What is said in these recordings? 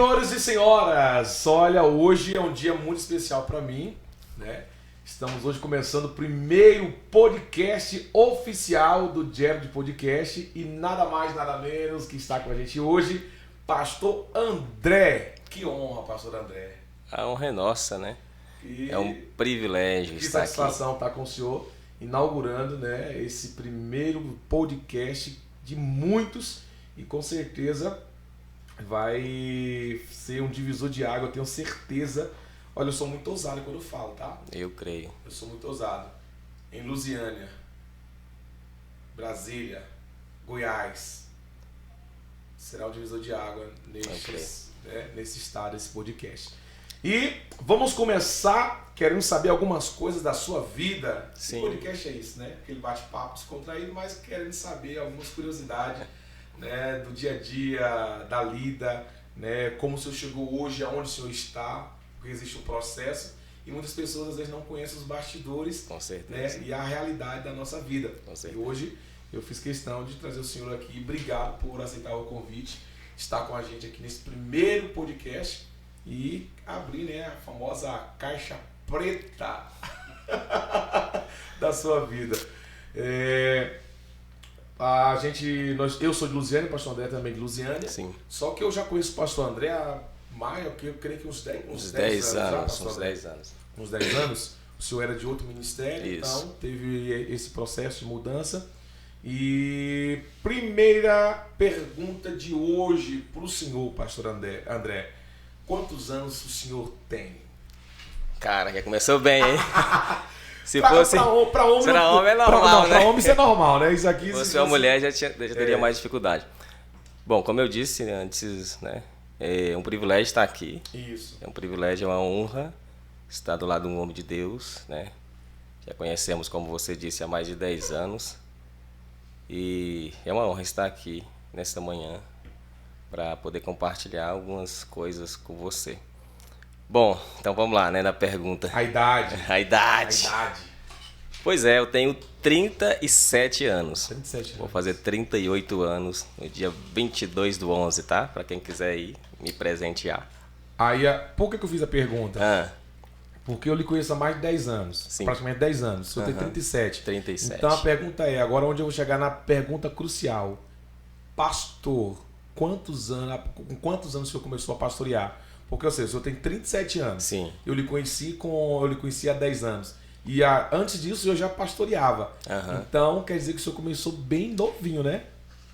Senhores e senhoras, olha, hoje é um dia muito especial para mim, né? Estamos hoje começando o primeiro podcast oficial do Jared Podcast e nada mais, nada menos que está com a gente hoje, Pastor André. Que honra, Pastor André. A honra é nossa, né? É um privilégio estar aqui. Que satisfação estar com o senhor inaugurando, né, esse primeiro podcast de muitos e com certeza vai ser um divisor de água, eu tenho certeza. Olha, eu sou muito ousado quando eu falo, tá? Eu creio. Eu sou muito ousado. Em Lusiânia, Brasília, Goiás, será um divisor de água nesse estado, esse podcast. E vamos começar querendo saber algumas coisas da sua vida. Sim. O podcast é isso, né? Aquele bate-papo descontraído, mas querendo saber algumas curiosidades, né, do dia a dia, da lida, né, como o senhor chegou hoje, aonde o senhor está, porque existe um processo e muitas pessoas às vezes não conhecem os bastidores, com certeza, né, e a realidade da nossa vida. Com certeza. E hoje eu fiz questão de trazer o senhor aqui. Obrigado por aceitar o convite, estar com a gente aqui nesse primeiro podcast e abrir, né, a famosa caixa preta da sua vida. Eu sou de Lusiânia, o pastor André também de Lusiânia. Sim. Só que eu já conheço o pastor André há mais, eu creio que uns 10 anos. Uns 10 anos. Uns 10 anos. O senhor era de outro ministério, Isso. Então teve esse processo de mudança. E primeira pergunta de hoje para o senhor, pastor André. Quantos anos o senhor tem? Cara, já começou bem, hein? Se Pra fosse homem é normal, né? Pra homem isso é normal, né? Isso aqui, se fosse uma mulher já teria mais dificuldade. Bom, como eu disse antes, né? É um privilégio estar aqui. Isso. É um privilégio, é uma honra estar do lado de um homem de Deus, né? Já conhecemos, como você disse, há mais de 10 anos. E é uma honra estar aqui nesta manhã para poder compartilhar algumas coisas com você. Bom, então vamos lá, né, na pergunta. A idade. A idade. Pois é, eu tenho 37 anos. 37 anos. Vou fazer 38 anos no dia 22/11, tá? Para quem quiser ir me presentear. Aí, por que eu fiz a pergunta? Porque eu lhe conheço há mais de 10 anos. Sim. Praticamente 10 anos. O senhor tem 37. 37. Então a pergunta é, agora onde eu vou chegar na pergunta crucial. Pastor, com quantos anos o senhor começou a pastorear? Porque eu sei, o senhor tem 37 anos. Sim. Eu lhe conheci há 10 anos. E antes disso eu já pastoreava. Então quer dizer que o senhor começou bem novinho, né?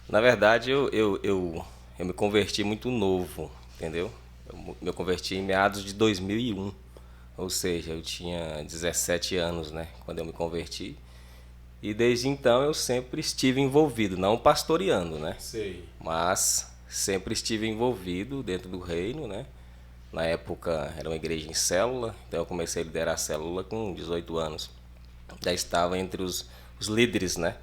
Na verdade, eu me converti muito novo, entendeu? Eu me converti em meados de 2001. Ou seja, eu tinha 17 anos, né, quando eu me converti. E desde então eu sempre estive envolvido, não pastoreando, né? Sei. Mas sempre estive envolvido dentro do reino, né? Na época era uma igreja em célula, então eu comecei a liderar a célula com 18 anos. Já estava entre os líderes, né?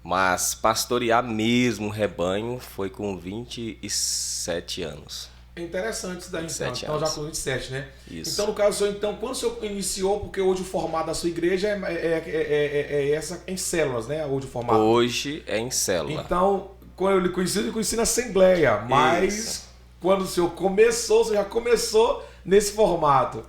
Mas pastorear mesmo o rebanho foi com 27 anos. É interessante isso daí, então anos. Já com 27, né? Isso. Então, no caso, quando o senhor iniciou, porque hoje o formato da sua igreja é essa em células, né? Hoje o formato. Hoje é em célula. Então, quando eu lhe conheci na Assembleia, mas Isso. Quando o senhor já começou nesse formato.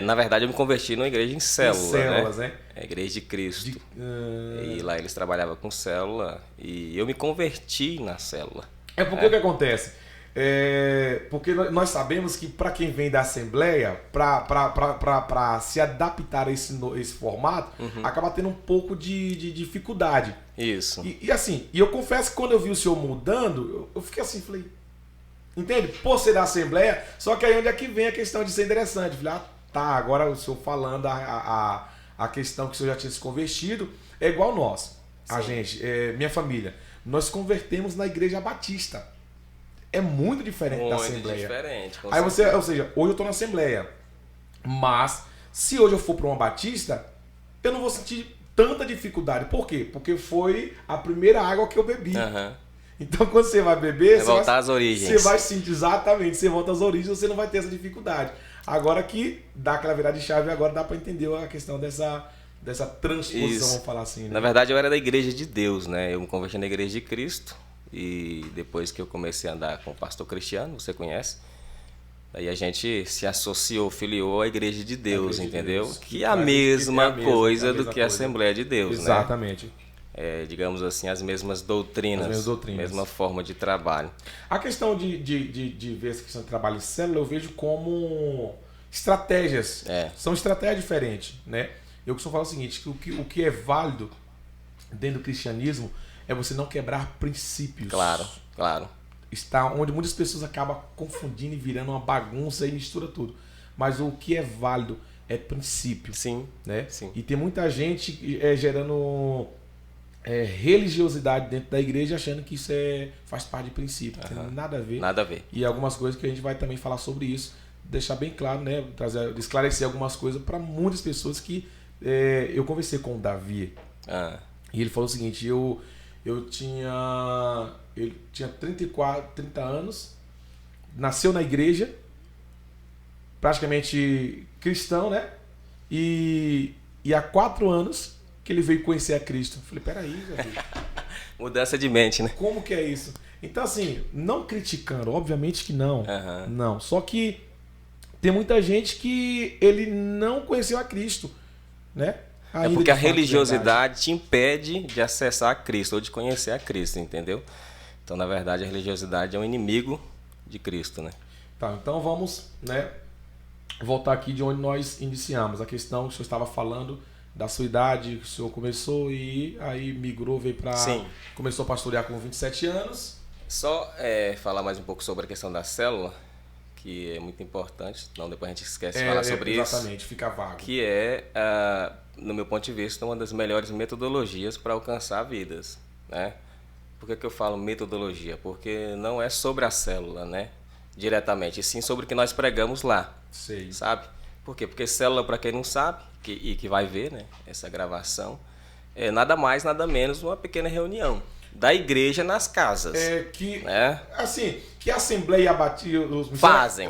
Na verdade eu me converti numa igreja em células, né? É a Igreja de Cristo. E lá eles trabalhavam com célula e eu me converti na célula. Porque o que acontece? Porque nós sabemos que para quem vem da Assembleia, para se adaptar a esse formato, acaba tendo um pouco de dificuldade. Isso. E assim, eu confesso que quando eu vi o senhor mudando, eu fiquei assim, falei... Entende? Por ser da Assembleia, só que aí onde é que vem a questão de ser interessante. Falei, agora o senhor falando a questão que o senhor já tinha se convertido, é igual nós. Sim. A gente, minha família, nós convertemos na Igreja Batista. É muito diferente da Assembleia. Diferente, aí ou seja, hoje eu estou na Assembleia, mas se hoje eu for para uma Batista, eu não vou sentir tanta dificuldade. Por quê? Porque foi a primeira água que eu bebi. Então, quando você vai beber, às origens. Você vai sentir exatamente, você volta às origens, você não vai ter essa dificuldade. Agora que dá aquela virada de chave, agora dá para entender a questão dessa transposição, vamos falar assim. Né? Na verdade, eu era da Igreja de Deus, né? Eu me converti na Igreja de Cristo. e depois que eu comecei a andar com o pastor Cristiano, você conhece, aí a gente se associou, filiou à Igreja de Deus, entendeu? Que é a mesma coisa do que a Assembleia de Deus, né? Exatamente. Digamos assim, as mesmas doutrinas, mesma forma de trabalho. A questão de ver essa questão de trabalho em célula, eu vejo como estratégias. São estratégias diferentes, né? Eu costumo falar o seguinte, que o que é válido dentro do cristianismo é você não quebrar princípios. Claro, claro. Está onde muitas pessoas acabam confundindo e virando uma bagunça e mistura tudo. Mas o que é válido é princípio. Sim, né? Sim. E tem muita gente gerando religiosidade dentro da igreja achando que isso faz parte de princípio. Não tem nada a ver. Nada a ver. E algumas coisas que a gente vai também falar sobre isso. Deixar bem claro, né? Esclarecer algumas coisas para muitas pessoas que eu conversei com o Davi. E ele falou o seguinte, ele tinha 30 anos, nasceu na igreja, praticamente cristão, né? E há 4 anos que ele veio conhecer a Cristo. Eu falei, peraí, Davi. Mudança de mente, né? Como que é isso? Então, assim, não criticando, obviamente que não. Não. Só que tem muita gente que ele não conheceu a Cristo, né? É porque a religiosidade te impede de acessar a Cristo ou de conhecer a Cristo, entendeu? Então, na verdade, a religiosidade é um inimigo de Cristo, né? Tá, então vamos, né, voltar aqui de onde nós iniciamos. A questão que o senhor estava falando da sua idade, que o senhor começou e aí migrou, veio para... Começou a pastorear com 27 anos. Só falar mais um pouco sobre a questão da célula, que é muito importante, senão depois a gente esquece de falar sobre isso. Exatamente, fica vago. Que no meu ponto de vista, uma das melhores metodologias para alcançar vidas, né? Por que eu falo metodologia? Porque não é sobre a célula, né? Diretamente, e sim sobre o que nós pregamos lá. Sei. Sabe? Por quê? Porque célula, para quem não sabe, e que vai ver, né, essa gravação, é nada mais, nada menos uma pequena reunião da igreja nas casas. Assim, que a Assembleia Abatia os fazem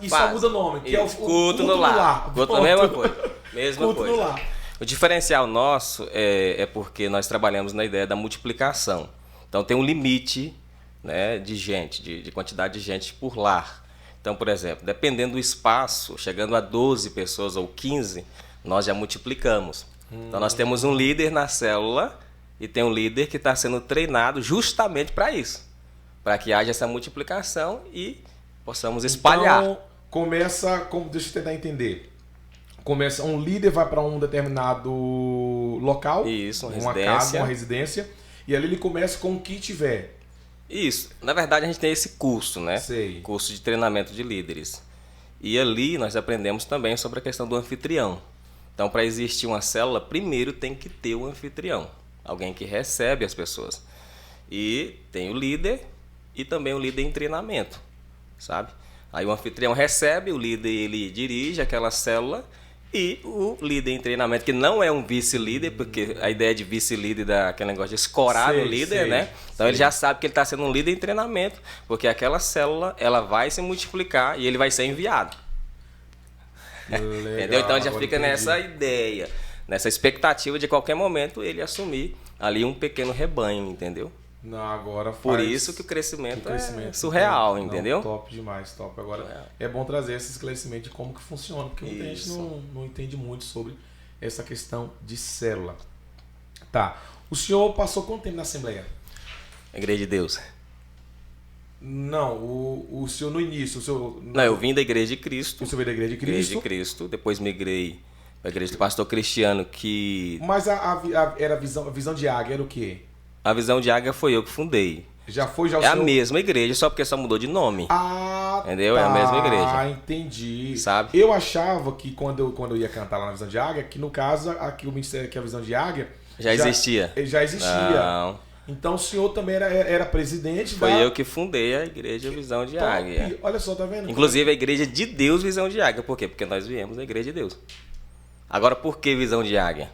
e só muda o nome, que é o culto no lar. Culto, a mesma coisa. Mesma coisa. No lar. O diferencial nosso é porque nós trabalhamos na ideia da multiplicação. Então tem um limite, né, de gente, de quantidade de gente por lar. Então, por exemplo, dependendo do espaço, chegando a 12 pessoas ou 15, nós já multiplicamos. Então nós temos um líder na célula e tem um líder que está sendo treinado justamente para isso. Para que haja essa multiplicação e possamos espalhar. Então, deixa eu tentar entender. Um líder vai para um determinado local, isso, uma casa, uma residência, e ali ele começa com o que tiver. Isso. Na verdade, a gente tem esse curso, né? Sei. Curso de treinamento de líderes. E ali nós aprendemos também sobre a questão do anfitrião. Então, para existir uma célula, primeiro tem que ter um anfitrião. Alguém que recebe as pessoas. E tem o líder e também o líder em treinamento, sabe? Aí o anfitrião recebe, o líder ele dirige aquela célula e o líder em treinamento, que não é um vice-líder, porque a ideia de vice-líder é aquele negócio de escorar o líder, né? Então ele já sabe que ele está sendo um líder em treinamento, porque aquela célula ela vai se multiplicar e ele vai ser enviado. Legal, entendeu? Então já fica nessa ideia, nessa expectativa de qualquer momento ele assumir ali um pequeno rebanho, entendeu? Não, agora por isso que o crescimento é surreal, entendeu? Top demais, top. Agora é bom trazer esse esclarecimento de como que funciona, porque muita gente não entende muito sobre essa questão de célula. Tá. O senhor passou quanto tempo na Assembleia? Igreja de Deus. Não, o senhor no início. Não, eu vim da Igreja de Cristo. O senhor veio da Igreja de Cristo? Igreja de Cristo. Depois migrei para a Igreja do Pastor Cristiano, que... Mas a visão de águia era o quê? A Visão de Águia foi eu que fundei. Já foi já o É a mesma igreja, só porque só mudou de nome. Entendeu? Tá. É a mesma igreja. Entendi. Sabe? Eu achava que quando eu ia cantar lá na Visão de Águia, que no caso aqui o ministério que é a Visão de Águia já existia. Já existia. Não. Então o senhor também era presidente Foi eu que fundei a Igreja Visão de Águia. Olha só, tá vendo? Inclusive a Igreja de Deus Visão de Águia. Por quê? Porque nós viemos da Igreja de Deus. Agora, por que Visão de Águia?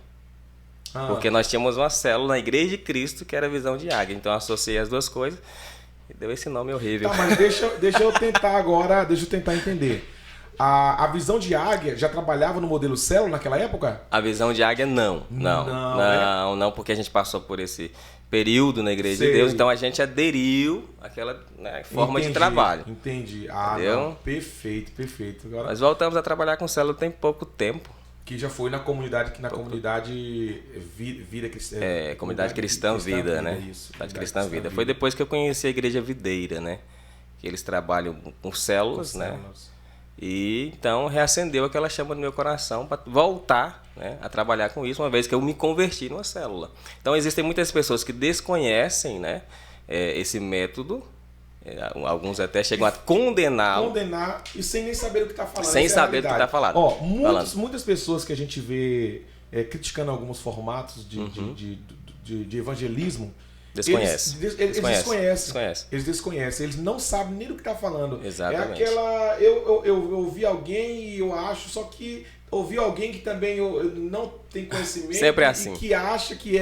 Porque nós tínhamos uma célula na Igreja de Cristo que era Visão de Águia. Então eu associei as duas coisas e deu esse nome horrível. Tá, mas deixa eu tentar agora, deixa eu tentar entender. A visão de águia já trabalhava no modelo célula naquela época? A visão de águia, não. Não, porque a gente passou por esse período na Igreja de Deus, então a gente aderiu àquela, né, forma de trabalho. Entendi. Entendeu? Não, perfeito. Agora, nós voltamos a trabalhar com célula tem pouco tempo. Que já foi na comunidade, comunidade Vida Cristã. Comunidade Cristã Vida, né? Isso, comunidade Cristã Vida. Foi depois que eu conheci a Igreja Videira, né? Que eles trabalham com células, né? E então reacendeu aquela chama no meu coração para voltar, né, a trabalhar com isso, uma vez que eu me converti numa célula. Então existem muitas pessoas que desconhecem, né, esse método. Alguns até chegam a condená-lo. Condenar e sem nem saber o que está falando. Sem saber o que está falando. Muitas pessoas que a gente vê criticando alguns formatos de evangelismo, desconhecem. Eles desconhecem. Eles não sabem nem do que está falando. Exatamente. É aquela... Eu ouvi alguém e eu acho, só que ouvi alguém que também não tem conhecimento. Sempre é assim. E que acha que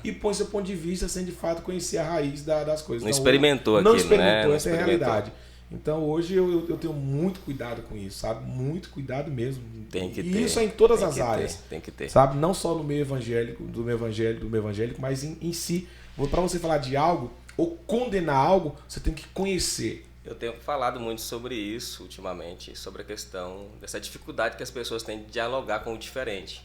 e põe seu ponto de vista sem de fato conhecer a raiz das coisas. Não experimentou aquilo, Não experimentou, né? Essa é a realidade. Então hoje eu tenho muito cuidado com isso, sabe? Muito cuidado mesmo. Tem que ter. E isso é em todas as áreas. Tem que ter. Sabe? Não só no meio evangélico, do meio evangélico, mas em si. Para você falar de algo ou condenar algo, você tem que conhecer. Eu tenho falado muito sobre isso ultimamente, sobre a questão dessa dificuldade que as pessoas têm de dialogar com o diferente.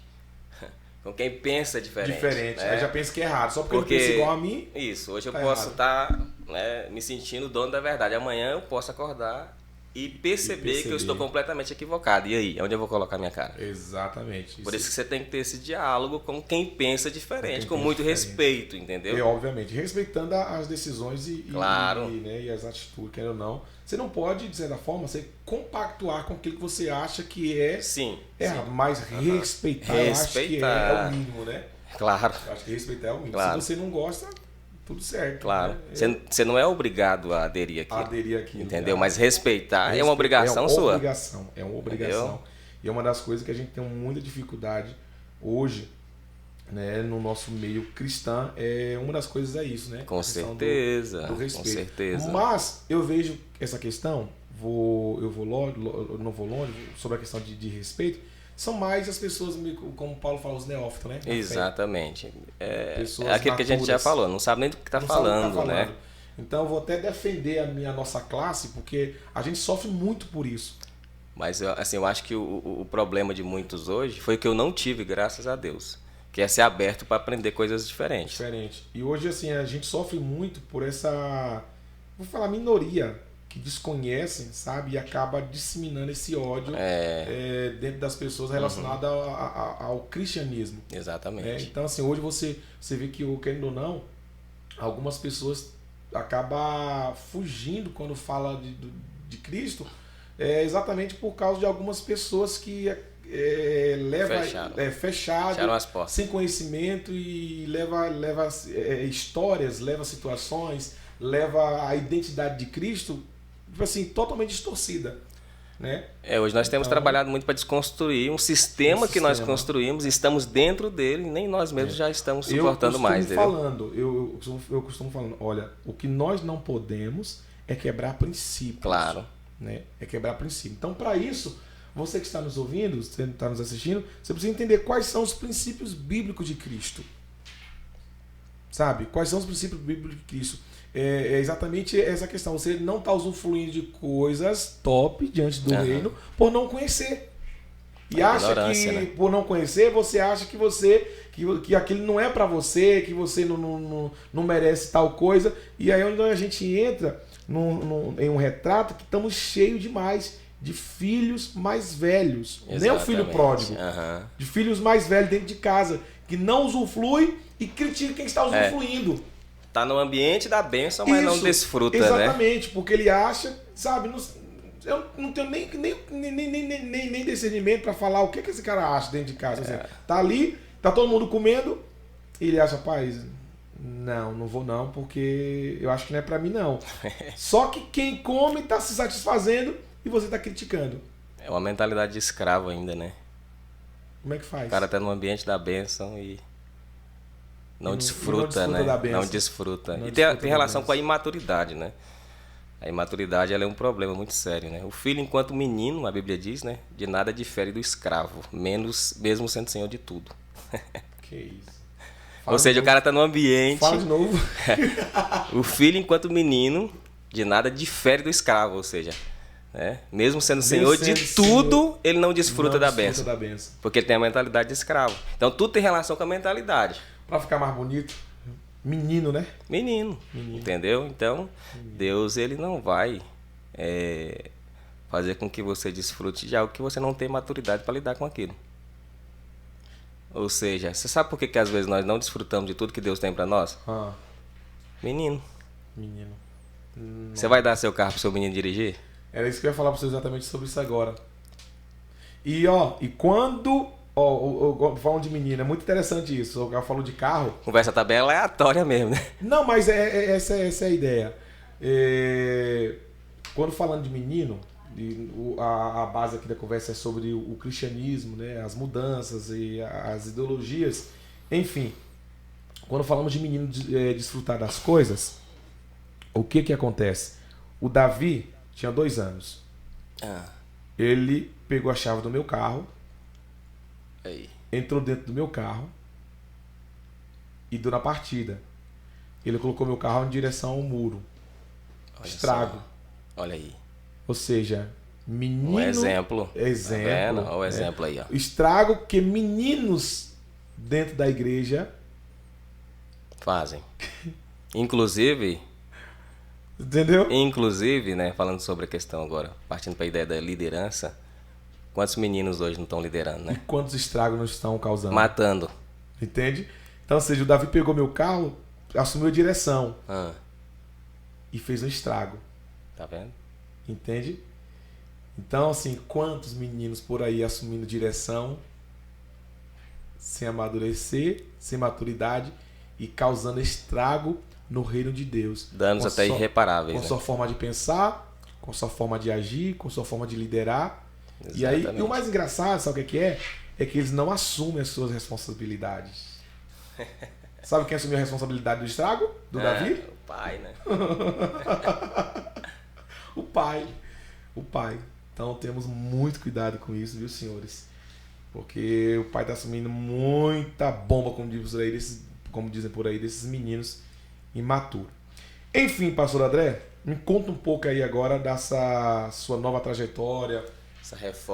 Com quem pensa diferente. Né? Aí já pensa que é errado, só porque ele pensa igual a mim. Isso, hoje eu posso estar, né, me sentindo dono da verdade. Amanhã eu posso acordar e perceber que eu estou completamente equivocado. E aí, onde eu vou colocar minha cara? Exatamente. Por isso que você tem que ter esse diálogo com quem pensa diferente, com muito respeito, entendeu? E, obviamente, respeitando as decisões claro. e as atitudes, querendo ou não. Você não pode, de certa forma, você compactuar com aquilo que você acha que é errado, mas respeitar, eu acho que é o mínimo, né? Claro. Eu acho que respeitar é o mínimo. Claro. Se você não gosta... Tudo certo. Claro. Né? Você não é obrigado a aderir aqui. Entendeu? Mas respeitar é uma obrigação sua. É uma obrigação. Entendeu? E é uma das coisas que a gente tem muita dificuldade hoje, né, no nosso meio cristão. Uma das coisas é isso, né? Com certeza. Do respeito. Com certeza. Mas eu vejo essa questão, eu não vou longe, sobre a questão de respeito. São mais as pessoas, como o Paulo fala, os neófitos, né? Exatamente. É aquilo que a gente já falou, não sabe nem do que está falando, né? Então eu vou até defender a nossa classe, porque a gente sofre muito por isso. Mas assim, eu acho que o problema de muitos hoje foi que eu não tive, graças a Deus. Que é ser aberto para aprender coisas diferentes. E hoje, assim, a gente sofre muito por essa, vou falar, minoria que desconhecem, sabe, e acaba disseminando esse ódio dentro das pessoas relacionado ao cristianismo. Exatamente. Então, assim, hoje você vê que, querendo ou não, algumas pessoas acabam fugindo quando fala de Cristo, exatamente por causa de algumas pessoas que fecharam as portas, sem conhecimento, e leva histórias, leva situações, leva a identidade de Cristo, tipo assim, totalmente distorcida, né? Hoje nós temos trabalhado muito para desconstruir um sistema que nós construímos, e estamos dentro dele, e nem nós mesmos já estamos suportando mais. Eu costumo falando, olha, o que nós não podemos é quebrar princípios. Claro. Né? É quebrar princípios. Então, para isso, você que está nos ouvindo, você que está nos assistindo, você precisa entender quais são os princípios bíblicos de Cristo. Sabe? Quais são os princípios bíblicos de Cristo? É exatamente essa questão. Você não está usufruindo de coisas top diante do reino por não conhecer. E acha que, né, por não conhecer, você acha que aquilo não é para você, que você não merece tal coisa. E aí é onde a gente entra em um retrato que estamos cheios demais de filhos mais velhos. Exatamente. Nem o filho pródigo. De filhos mais velhos dentro de casa, que não usufrui e critica quem está usufruindo. Tá no ambiente da bênção, mas não desfruta, exatamente, porque ele acha, sabe, eu não tenho nem discernimento para falar o que esse cara acha dentro de casa. Assim, tá ali, tá todo mundo comendo, e ele acha, rapaz, não vou não, porque eu acho que não é para mim não. Só que quem come tá se satisfazendo e você tá criticando. É uma mentalidade de escravo ainda, né? Como é que faz? O cara tá no ambiente da bênção e não desfruta, né? Não desfruta. E tem relação com a imaturidade, né? A imaturidade ela é um problema muito sério, né? O filho, enquanto menino, a Bíblia diz, né? De nada difere do escravo, menos mesmo sendo senhor de tudo. Que isso. Ou seja, o cara tá num ambiente... Fala de novo. O filho, enquanto menino, de nada difere do escravo, ou seja, né? Mesmo sendo senhor de tudo, ele não desfruta da bênção. Porque ele tem a mentalidade de escravo. Então tudo tem relação com a mentalidade. Pra ficar mais bonito, menino, né? Menino. Entendeu? Então, Deus ele não vai fazer com que você desfrute de algo que você não tem maturidade para lidar com aquilo. Ou seja, você sabe por que às vezes nós não desfrutamos de tudo que Deus tem para nós? Menino. Você vai dar seu carro pro seu menino dirigir? Era isso que eu ia falar pra você exatamente sobre isso agora. E quando... falando de menino, é muito interessante isso. O cara falou de carro. Conversa tá bem aleatória mesmo, né? Não, mas essa é a ideia. Quando falando de menino, a base aqui da conversa é sobre o cristianismo, né? As mudanças e as ideologias. Enfim, quando falamos de menino desfrutar das coisas, o que acontece? O Davi tinha 2 anos. Ele pegou a chave do meu carro, entrou dentro do meu carro e deu na partida. Ele colocou meu carro em direção ao muro. Estrago. Só. Olha aí. Ou seja, menino... Um exemplo. Exemplo. Tá vendo? Olha o exemplo aí, ó. Estrago que meninos dentro da igreja fazem. Inclusive... Entendeu? Inclusive, né, falando sobre a questão agora, partindo para a ideia da liderança, quantos meninos hoje não estão liderando, né? E quantos estragos não estão causando? Matando. Entende? Então, ou seja, o Davi pegou meu carro, assumiu a direção e fez um estrago. Tá vendo? Entende? Então, assim, quantos meninos por aí assumindo direção sem amadurecer, sem maturidade e causando estrago no reino de Deus. Danos até irreparáveis. Com sua forma de pensar, com sua forma de agir, com sua forma de liderar. Exatamente. E o mais engraçado, sabe o que é? É que eles não assumem as suas responsabilidades. Sabe quem assumiu a responsabilidade do estrago? Do Davi? O pai, né? O pai. Então temos muito cuidado com isso, viu, senhores? Porque o pai está assumindo muita bomba, como dizem por aí, desses meninos imaturos. Enfim, pastor André, me conta um pouco aí agora dessa sua nova trajetória,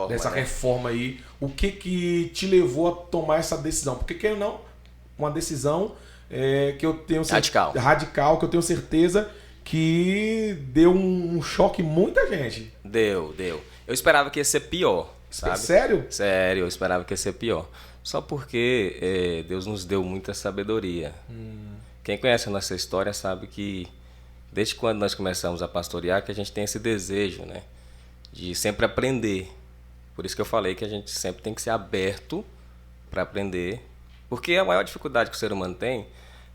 dessa reforma aí. O que te levou a tomar essa decisão? Porque querendo ou não, uma decisão que eu tenho radical, que eu tenho certeza que deu um choque em muita gente. Deu. Eu esperava que ia ser pior, sabe? Sério? Sério, eu esperava que ia ser pior. Só porque Deus nos deu muita sabedoria. Quem conhece a nossa história sabe que desde quando nós começamos a pastorear que a gente tem esse desejo, né, de sempre aprender. Por isso que eu falei que a gente sempre tem que ser aberto para aprender. Porque a maior dificuldade que o ser humano tem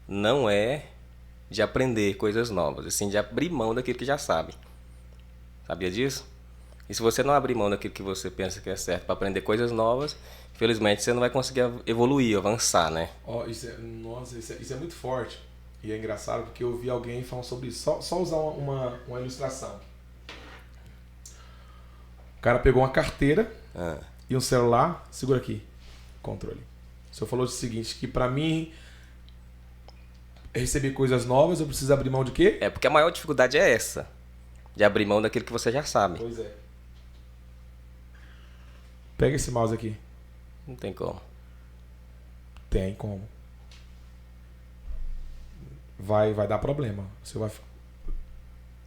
não é de aprender coisas novas, assim, de abrir mão daquilo que já sabe. Sabia disso? E se você não abrir mão daquilo que você pensa que é certo para aprender coisas novas, infelizmente você não vai conseguir evoluir, avançar, né? Isso é muito forte. E é engraçado porque eu vi alguém falando sobre isso. Só usar uma ilustração. O cara pegou uma carteira e um celular. Segura aqui. Controle. O senhor falou o seguinte, que para mim receber coisas novas, eu preciso abrir mão de quê? Porque a maior dificuldade é essa. De abrir mão daquilo que você já sabe. Pois é. Pega esse mouse aqui. Não tem como. Tem como. Vai dar problema. Você vai...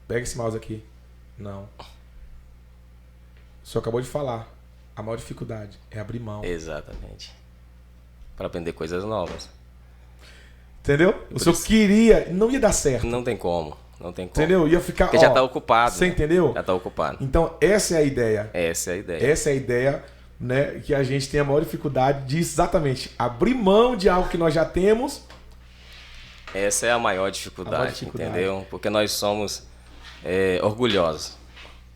Pega esse mouse aqui. Não. O senhor acabou de falar. A maior dificuldade é abrir mão. Exatamente. Para aprender coisas novas. Entendeu? O senhor queria... Não ia dar certo. Não tem como. Entendeu? Ia ficar... Porque já está ocupado. Você entendeu? Já está ocupado. Então, essa é a ideia. Essa é a ideia, né? Que a gente tem a maior dificuldade de exatamente abrir mão de algo que nós já temos. Essa é a maior dificuldade, entendeu? Porque nós somos orgulhosos.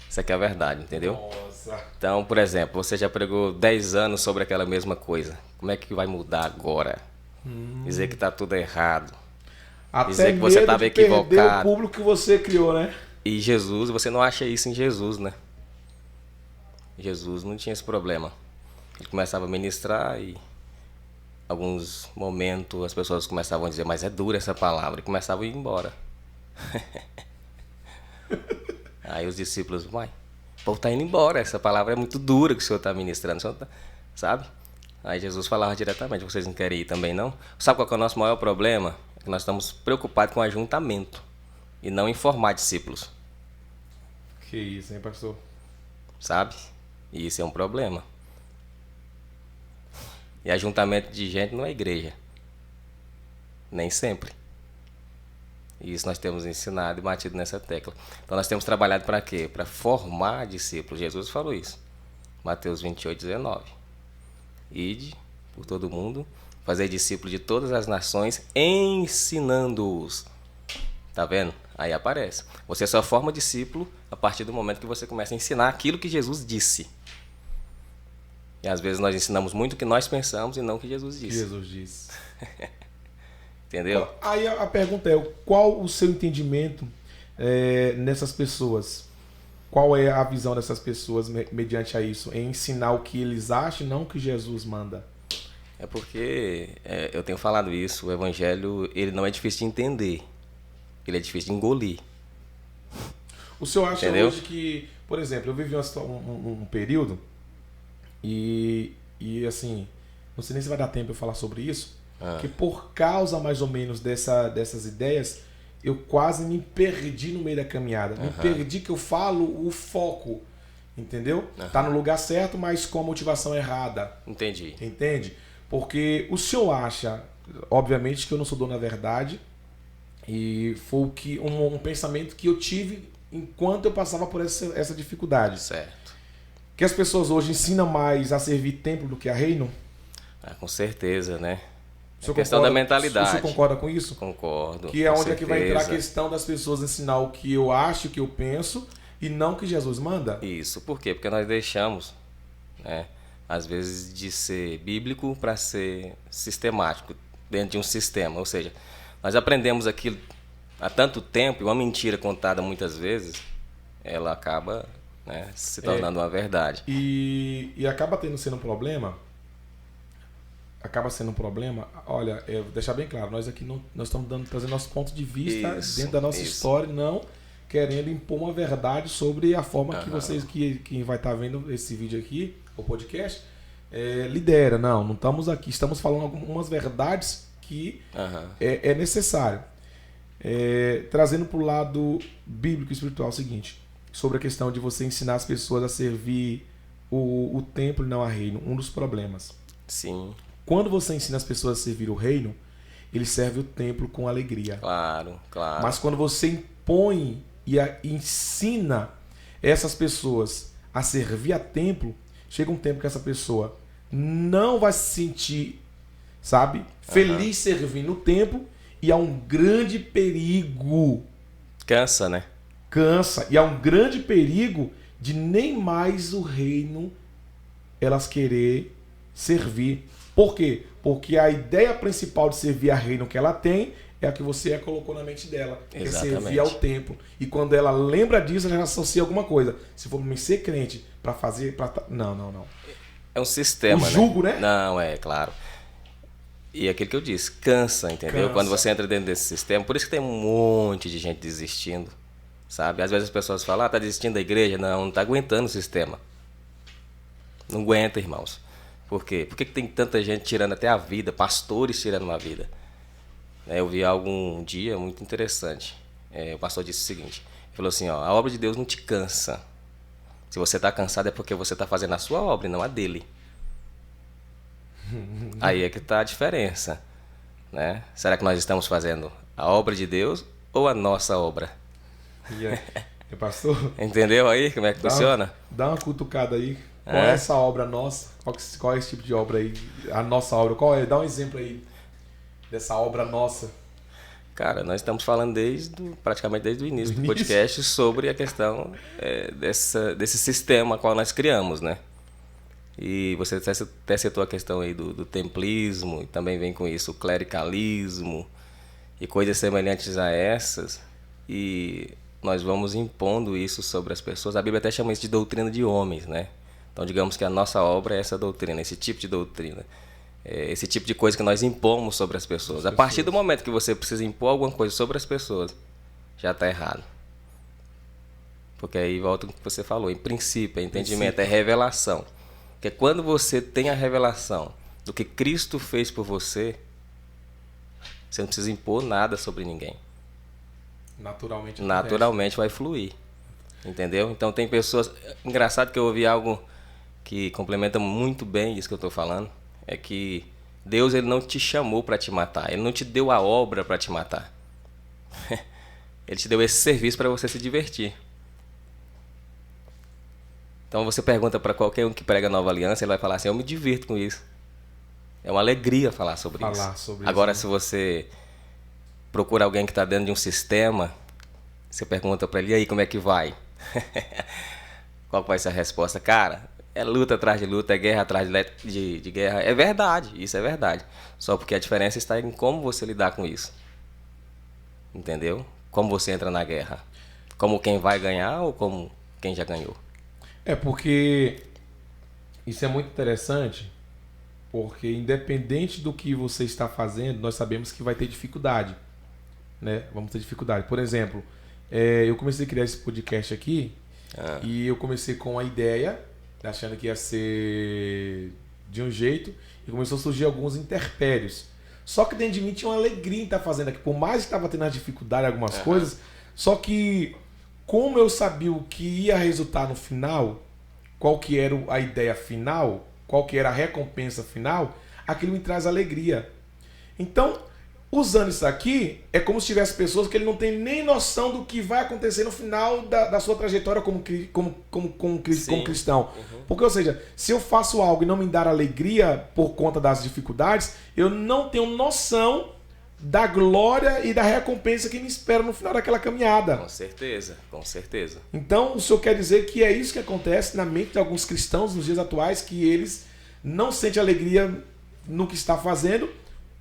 Isso aqui é a verdade, entendeu? Nossa. Então, por exemplo, você já pregou 10 anos sobre aquela mesma coisa. Como é que vai mudar agora? Dizer que está tudo errado. Até dizer que você estava equivocado. O público que você criou, né? E Jesus, você não acha isso em Jesus, né? Jesus não tinha esse problema. Ele começava a ministrar e alguns momentos as pessoas começavam a dizer, mas é dura essa palavra, e começavam a ir embora. Aí os discípulos, uai, o povo está indo embora, essa palavra é muito dura que o senhor está ministrando, o senhor tá, sabe? Aí Jesus falava diretamente, vocês não querem ir também não? Sabe qual que é o nosso maior problema? É que nós estamos preocupados com o ajuntamento e não em formar discípulos. Que isso, hein, pastor? Sabe? E isso é um problema. E ajuntamento de gente não é igreja. Nem sempre. E isso nós temos ensinado e batido nessa tecla. Então nós temos trabalhado para quê? Para formar discípulos. Jesus falou isso. Mateus 28:19. Ide por todo mundo, fazer discípulos de todas as nações, ensinando-os. Tá vendo? Aí aparece. Você só forma discípulo a partir do momento que você começa a ensinar aquilo que Jesus disse. E às vezes nós ensinamos muito o que nós pensamos e não o que Jesus disse. Jesus disse. Entendeu? Aí a pergunta é, qual o seu entendimento nessas pessoas? Qual é a visão dessas pessoas mediante a isso? Em ensinar o que eles acham e não o que Jesus manda? É porque, eu tenho falado isso, o evangelho ele não é difícil de entender. Ele é difícil de engolir. O senhor acha Entendeu? hoje que, por exemplo, eu vivi um período e assim, não sei nem se vai dar tempo eu falar sobre isso, que por causa mais ou menos dessas ideias, eu quase me perdi no meio da caminhada. Me perdi que eu falo o foco, entendeu? Tá no lugar certo, mas com a motivação errada. Entendi. Entende? Porque o senhor acha, obviamente, que eu não sou dono da verdade, e foi um pensamento que eu tive enquanto eu passava por essa dificuldade. Certo. Que as pessoas hoje ensinam mais a servir templo do que a reino? Com certeza, né? É questão da mentalidade. Você concorda com isso? Concordo. Que é com onde é que vai entrar a certeza. questão das pessoas ensinar o que eu acho, o que eu penso, e não o que Jesus manda? Isso. Por quê? Porque nós deixamos, né, às vezes, de ser bíblico para ser sistemático, dentro de um sistema. Ou seja, nós aprendemos aquilo há tanto tempo, e uma mentira contada muitas vezes, ela acaba, né, se tornando uma verdade. E acaba sendo um problema. Acaba sendo um problema. Olha, vou deixar bem claro, nós aqui nós estamos trazendo nosso ponto de vista dentro da nossa história, não querendo impor uma verdade sobre a forma que vocês, quem vai estar vendo esse vídeo aqui, o podcast, lidera. Não estamos aqui, estamos falando algumas verdades que é necessário. Trazendo para o lado bíblico e espiritual o seguinte, sobre a questão de você ensinar as pessoas a servir o templo e não a reino, um dos problemas. Sim. Quando você ensina as pessoas a servir o reino, ele serve o templo com alegria. Claro, claro. Mas quando você impõe e ensina essas pessoas a servir a templo, chega um tempo que essa pessoa não vai se sentir, sabe, feliz servindo o templo, e há um grande perigo. Cansa, né? Cansa. E há um grande perigo de nem mais o reino elas querer servir. Por quê? Porque a ideia principal de servir a reino que ela tem é a que você colocou na mente dela. Que é servir ao templo. E quando ela lembra disso, ela associa alguma coisa. Se for me ser crente para fazer... Não. É um sistema, o jugo, né? Não, claro. E é aquilo que eu disse, cansa, entendeu? Cansa. Quando você entra dentro desse sistema, por isso que tem um monte de gente desistindo, sabe? Às vezes as pessoas falam, tá desistindo da igreja. Não tá aguentando o sistema. Não aguenta, irmãos. Por quê? Por que tem tanta gente tirando até a vida, pastores tirando uma vida? Eu vi algo um dia muito interessante. O pastor disse o seguinte, ele falou assim, a obra de Deus não te cansa. Se você está cansado é porque você está fazendo a sua obra e não a dele. Aí é que está a diferença, né? Será que nós estamos fazendo a obra de Deus ou a nossa obra? E aí, pastor? Entendeu aí como é que funciona? Dá uma cutucada aí. Qual é essa obra nossa? Qual é esse tipo de obra aí? A nossa obra. Qual é? Dá um exemplo aí dessa obra nossa. Cara, nós estamos falando praticamente desde o início do podcast sobre a questão desse sistema qual nós criamos, né? E você até citou a questão aí do templismo, e também vem com isso o clericalismo e coisas semelhantes a essas. E nós vamos impondo isso sobre as pessoas. A Bíblia até chama isso de doutrina de homens, né? Então, digamos que a nossa obra é essa doutrina, esse tipo de doutrina. Esse tipo de coisa que nós impomos sobre as pessoas. A partir do momento que você precisa impor alguma coisa sobre as pessoas, já está errado. Porque aí volta o que você falou, em princípio, entendimento, é revelação. Porque quando você tem a revelação do que Cristo fez por você, você não precisa impor nada sobre ninguém. Naturalmente vai fluir. Entendeu? Então tem pessoas... Engraçado que eu ouvi algo que complementa muito bem isso que eu estou falando. É que Deus, ele não te chamou para te matar. Ele não te deu a obra para te matar. Ele te deu esse serviço para você se divertir. Então você pergunta para qualquer um que prega a Nova Aliança, ele vai falar assim, eu me divirto com isso. É uma alegria falar sobre isso. Agora, se você procura alguém que está dentro de um sistema, você pergunta para ele, e aí, como é que vai? Qual vai ser a resposta? Cara, é luta atrás de luta, é guerra atrás de guerra. É verdade, isso é verdade. Só porque a diferença está em como você lidar com isso. Entendeu? Como você entra na guerra. Como quem vai ganhar ou como quem já ganhou. É porque isso é muito interessante, porque independente do que você está fazendo, nós sabemos que vai ter dificuldade. Né? Vamos ter dificuldade. Por exemplo, eu comecei a criar esse podcast aqui e eu comecei com a ideia, achando que ia ser de um jeito, e começou a surgir alguns interpérios. Só que dentro de mim tinha uma alegria em estar fazendo aqui, por mais que estava tendo dificuldade em algumas coisas, só que como eu sabia o que ia resultar no final, qual que era a ideia final, qual que era a recompensa final, aquilo me traz alegria. Então, usando isso aqui, é como se tivesse pessoas que ele não tem nem noção do que vai acontecer no final da sua trajetória como cristão. Porque, ou seja, se eu faço algo e não me dar alegria por conta das dificuldades, eu não tenho noção da glória e da recompensa que me espera no final daquela caminhada. Com certeza, com certeza. Então, o senhor quer dizer que é isso que acontece na mente de alguns cristãos nos dias atuais, que eles não sentem alegria no que está fazendo,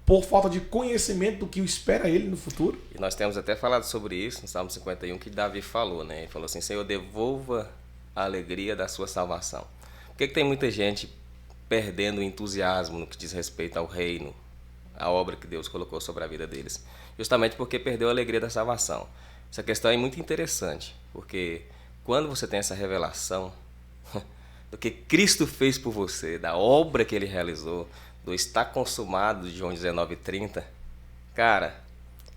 por falta de conhecimento do que espera ele no futuro. E nós temos até falado sobre isso no Salmo 51, que Davi falou, né? Ele falou assim, Senhor, devolva a alegria da sua salvação. Por que tem muita gente perdendo o entusiasmo no que diz respeito ao reino, a obra que Deus colocou sobre a vida deles? Justamente porque perdeu a alegria da salvação. Essa questão é muito interessante, porque quando você tem essa revelação do que Cristo fez por você, da obra que ele realizou, do está consumado de João 19:30, cara,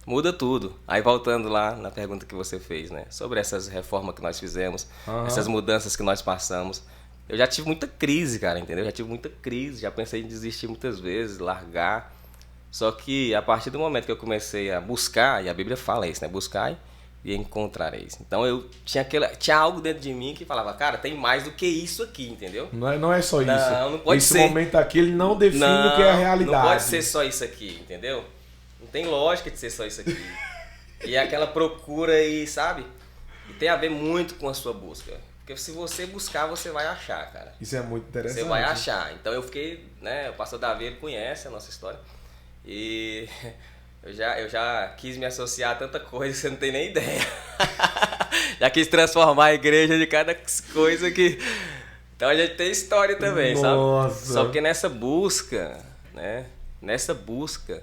muda tudo. Aí voltando lá na pergunta que você fez, né? Sobre essas reformas que nós fizemos, essas mudanças que nós passamos. Eu já tive muita crise, cara, entendeu? Já tive muita crise, já pensei em desistir muitas vezes, largar. Só que a partir do momento que eu comecei a buscar, e a Bíblia fala isso, né? Buscar e encontrareis. Então eu tinha algo dentro de mim que falava, cara, tem mais do que isso aqui, entendeu? Não é só isso. Não pode Esse ser. momento aqui, ele não define o que é a realidade. Não pode ser só isso aqui, entendeu? Não tem lógica de ser só isso aqui. E é aquela procura aí, sabe? E tem a ver muito com a sua busca. Porque se você buscar, você vai achar, cara. Isso é muito interessante. Você vai achar. Então eu fiquei, né? O pastor Davi, ele conhece a nossa história. E eu já quis me associar a tanta coisa que você não tem nem ideia. Já quis transformar a igreja de cada coisa que... Então a gente tem história também, Nossa. sabe? Só que nessa busca, né? Nessa busca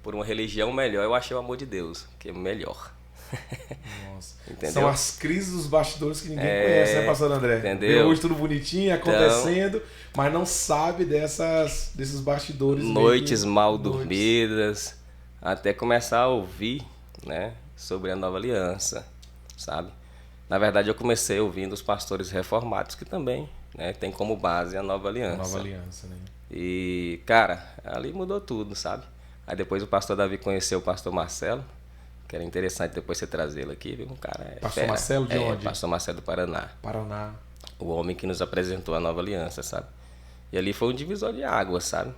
por uma religião melhor, eu achei o amor de Deus, que é melhor. Nossa. Entendeu? São as crises dos bastidores que ninguém conhece, né, pastor André? Entendeu? Vê hoje tudo bonitinho, acontecendo, mas não sabe desses bastidores. Noites mal dormidas, até começar a ouvir, né, sobre a Nova Aliança, sabe? Na verdade, eu comecei ouvindo os pastores reformados, que também, né, tem como base a Nova Aliança. Nova Aliança, né? E, cara, ali mudou tudo, sabe? Aí depois o pastor Davi conheceu o pastor Marcelo, que era interessante depois você trazê-lo aqui, viu? Um cara Pastor fera. Marcelo de onde? Pastor Marcelo do Paraná. Paraná. O homem que nos apresentou a Nova Aliança, sabe? E ali foi um divisor de águas, sabe?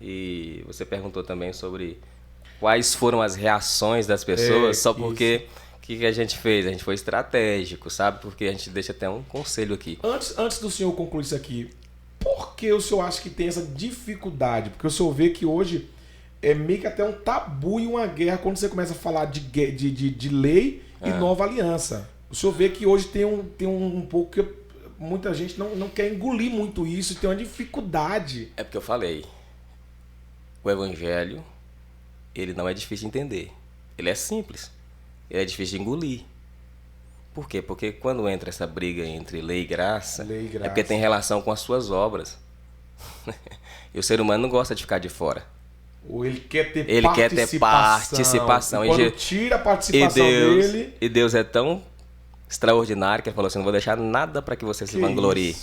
E você perguntou também sobre quais foram as reações das pessoas, só porque o que a gente fez? A gente foi estratégico, sabe? Porque a gente deixa até um conselho aqui. Antes do senhor concluir isso aqui, por que o senhor acha que tem essa dificuldade? Porque o senhor vê que hoje é meio que até um tabu e uma guerra quando você começa a falar de lei e nova aliança. O senhor vê que hoje tem um pouco que muita gente não quer engolir muito isso, tem uma dificuldade. É porque eu falei, o evangelho, ele não é difícil de entender. Ele é simples. Ele é difícil de engolir. Por quê? Porque quando entra essa briga entre lei e graça, é porque tem relação com as suas obras. E o ser humano não gosta de ficar de fora. Ou ele quer ter participação. E quando tira a participação dele... E Deus é tão extraordinário que ele falou assim, não vou deixar nada para que você se vanglorie.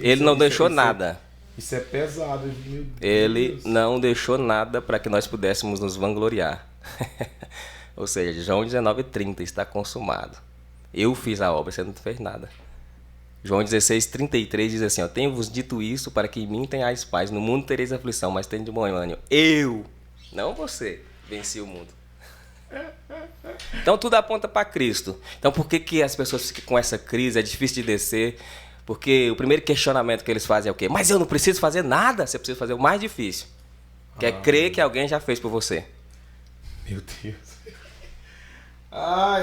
Ele não deixou nada. Isso é pesado, meu Deus. Ele não deixou nada para que nós pudéssemos nos vangloriar. Ou seja, João 19:30, está consumado. Eu fiz a obra, você não fez nada. João 16:33 diz assim, tenho-vos dito isso para que em mim tenhais paz. No mundo tereis aflição, mas tenho de bom ânimo. Eu, não você, venci o mundo. Então tudo aponta para Cristo. Então por que as pessoas ficam com essa crise? É difícil de descer. Porque o primeiro questionamento que eles fazem é o quê? Mas eu não preciso fazer nada. Você precisa fazer o mais difícil. Que é crer que alguém já fez por você. Meu Deus.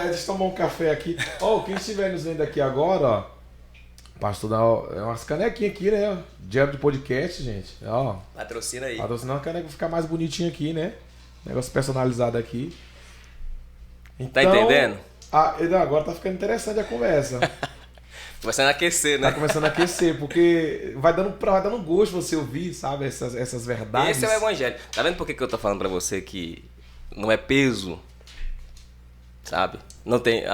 Deixa eu tomar um café aqui. Quem estiver nos vendo aqui agora, pastor, é umas canequinhas aqui, né? Diário de podcast, gente. Patrocina aí. Patrocina uma caneca pra ficar mais bonitinho aqui, né? Negócio personalizado aqui. Então, tá entendendo? Agora tá ficando interessante a conversa. Começando a aquecer, né? Tá começando a aquecer, porque vai dando gosto você ouvir, sabe? Essas verdades. Esse é o evangelho. Tá vendo por que eu tô falando pra você que não é peso? Sabe? Não tem.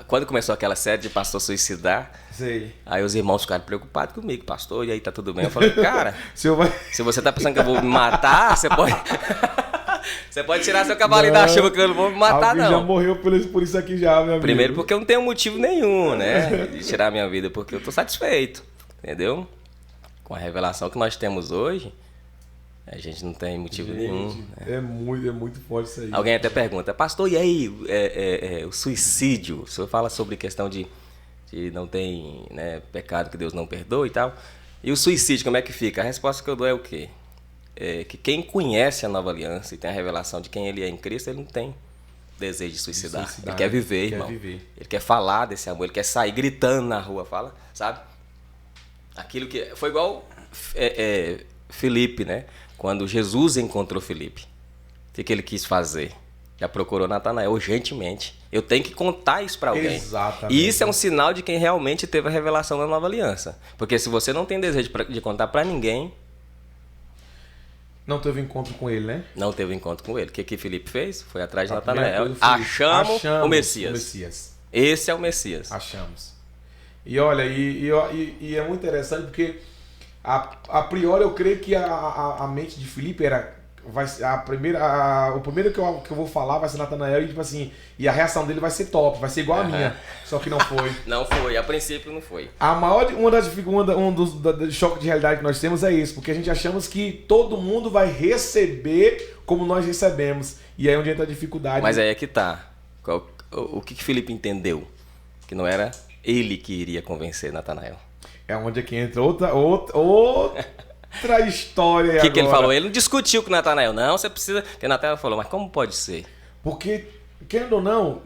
Quando começou aquela série de pastor suicidar, sei. Aí os irmãos ficaram preocupados comigo, pastor, e aí tá tudo bem? Eu falei, cara, se você tá pensando que eu vou me matar, você pode. Você pode tirar seu cavalinho da chuva que eu não vou me matar, não. Já morreu por isso aqui já, meu amigo. Primeiro porque eu não tenho motivo nenhum, né? De tirar a minha vida, porque eu tô satisfeito. Entendeu? Com a revelação que nós temos hoje, a gente não tem motivo nenhum. Né? É muito forte isso aí. Alguém até pergunta, pastor, e aí, o suicídio? O senhor fala sobre questão de não tem, né, pecado que Deus não perdoa e tal. E o suicídio, como é que fica? A resposta que eu dou é o quê? É que quem conhece a nova aliança e tem a revelação de quem ele é em Cristo, ele não tem desejo de suicidar. Ele quer viver, irmão. Ele quer falar desse amor, ele quer sair gritando na rua, fala, sabe? Aquilo que foi igual Filipe, né? Quando Jesus encontrou Filipe, o que ele quis fazer? Já procurou Natanael urgentemente. Eu tenho que contar isso para alguém. Exatamente. E isso é um sinal de quem realmente teve a revelação da nova aliança. Porque se você não tem desejo de contar para ninguém... Não teve encontro com ele, né? Não teve encontro com ele. O que Filipe fez? Foi atrás de Natanael. Achamos o Messias. Esse é o Messias. Achamos. E olha, e é muito interessante porque a priori eu creio que a mente de Filipe era... o primeiro que eu vou falar vai ser Natanael e tipo assim, e a reação dele vai ser top, vai ser igual a minha, só que não foi. Não foi, a princípio não foi. Um dos choques de realidade que nós temos é isso, porque a gente achamos que todo mundo vai receber como nós recebemos, e aí é onde entra a dificuldade. Mas aí é que tá. O que Filipe entendeu? Que não era ele que iria convencer Natanael. É onde é que entra outra história. O que ele falou? Ele não discutiu com o Natanael. Não, você precisa... Porque o Natanael falou, mas como pode ser? Porque, querendo ou não,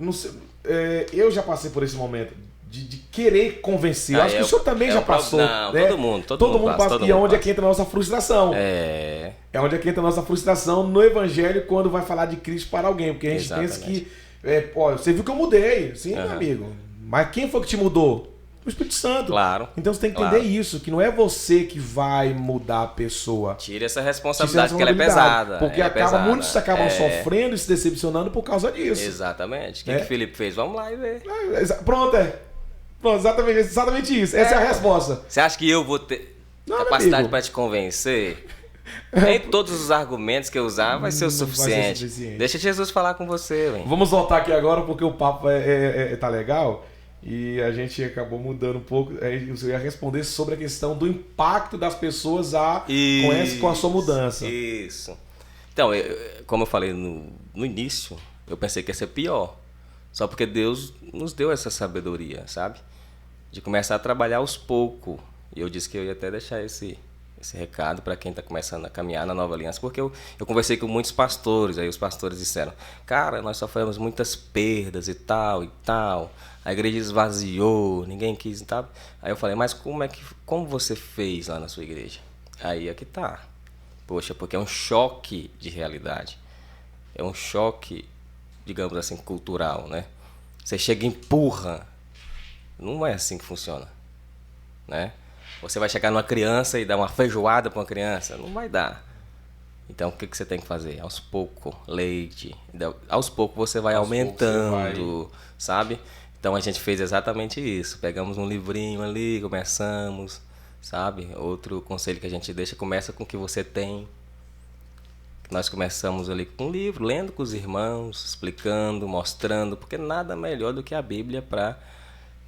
eu já passei por esse momento de querer convencer. Eu acho que o senhor também já passou. Não, né? Todo mundo passa. E é onde é que entra a nossa frustração. É onde é que entra a nossa frustração no evangelho quando vai falar de Cristo para alguém. Porque a gente pensa que... você viu que eu mudei. Sim, meu amigo. Mas quem foi que te mudou? O Espírito Santo. Claro. Então você tem que entender isso, que não é você que vai mudar a pessoa. Tira essa responsabilidade, porque ela é pesada. Porque muitos acabam sofrendo e se decepcionando por causa disso. Exatamente. O que o Filipe fez? Vamos lá e ver. Pronto, exatamente isso. Essa é a resposta. Você acha que eu vou ter capacidade para te convencer? Nem todos os argumentos que eu usar vai ser o suficiente. Deixa Jesus falar com você. Véio. Vamos voltar aqui agora porque o papo tá legal. E a gente acabou mudando um pouco. Eu ia responder sobre a questão do impacto das pessoas com a sua mudança. Isso. Então, como eu falei no início, eu pensei que ia ser pior. Só porque Deus nos deu essa sabedoria, sabe? De começar a trabalhar aos poucos. E eu disse que eu ia até deixar esse esse recado para quem está começando a caminhar na Nova Aliança, porque eu conversei com muitos pastores, aí os pastores disseram, cara, nós sofremos muitas perdas e tal, a igreja esvaziou, ninguém quis e tal. Aí eu falei, mas como você fez lá na sua igreja? Aí é que tá. Poxa, porque é um choque de realidade, é um choque, digamos assim, cultural, né? Você chega e empurra, não é assim que funciona, né? Você vai chegar numa criança e dar uma feijoada para uma criança? Não vai dar. Então, o que você tem que fazer? Aos poucos, leite. Aos poucos você vai aumentando, sabe? Então, a gente fez exatamente isso. Pegamos um livrinho ali, começamos, sabe? Outro conselho que a gente deixa, começa com o que você tem. Nós começamos ali com um livro, lendo com os irmãos, explicando, mostrando, porque nada melhor do que a Bíblia para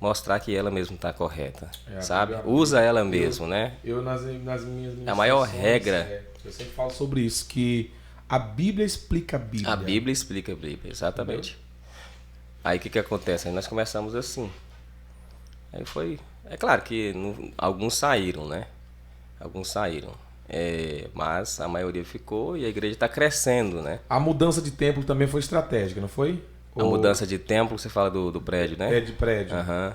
mostrar que ela mesma está correta, sabe? Usa ela mesmo, né? Eu nas minhas a maior regra. Eu sempre falo sobre isso, que a Bíblia explica a Bíblia. A Bíblia explica a Bíblia, exatamente. Entendeu? Aí o que acontece? Aí nós começamos assim. Aí foi... É claro que alguns saíram, né? Alguns saíram. Mas a maioria ficou e a igreja está crescendo, né? A mudança de templo também foi estratégica, não foi? A mudança de templo, você fala do prédio, né? É de prédio. Uhum.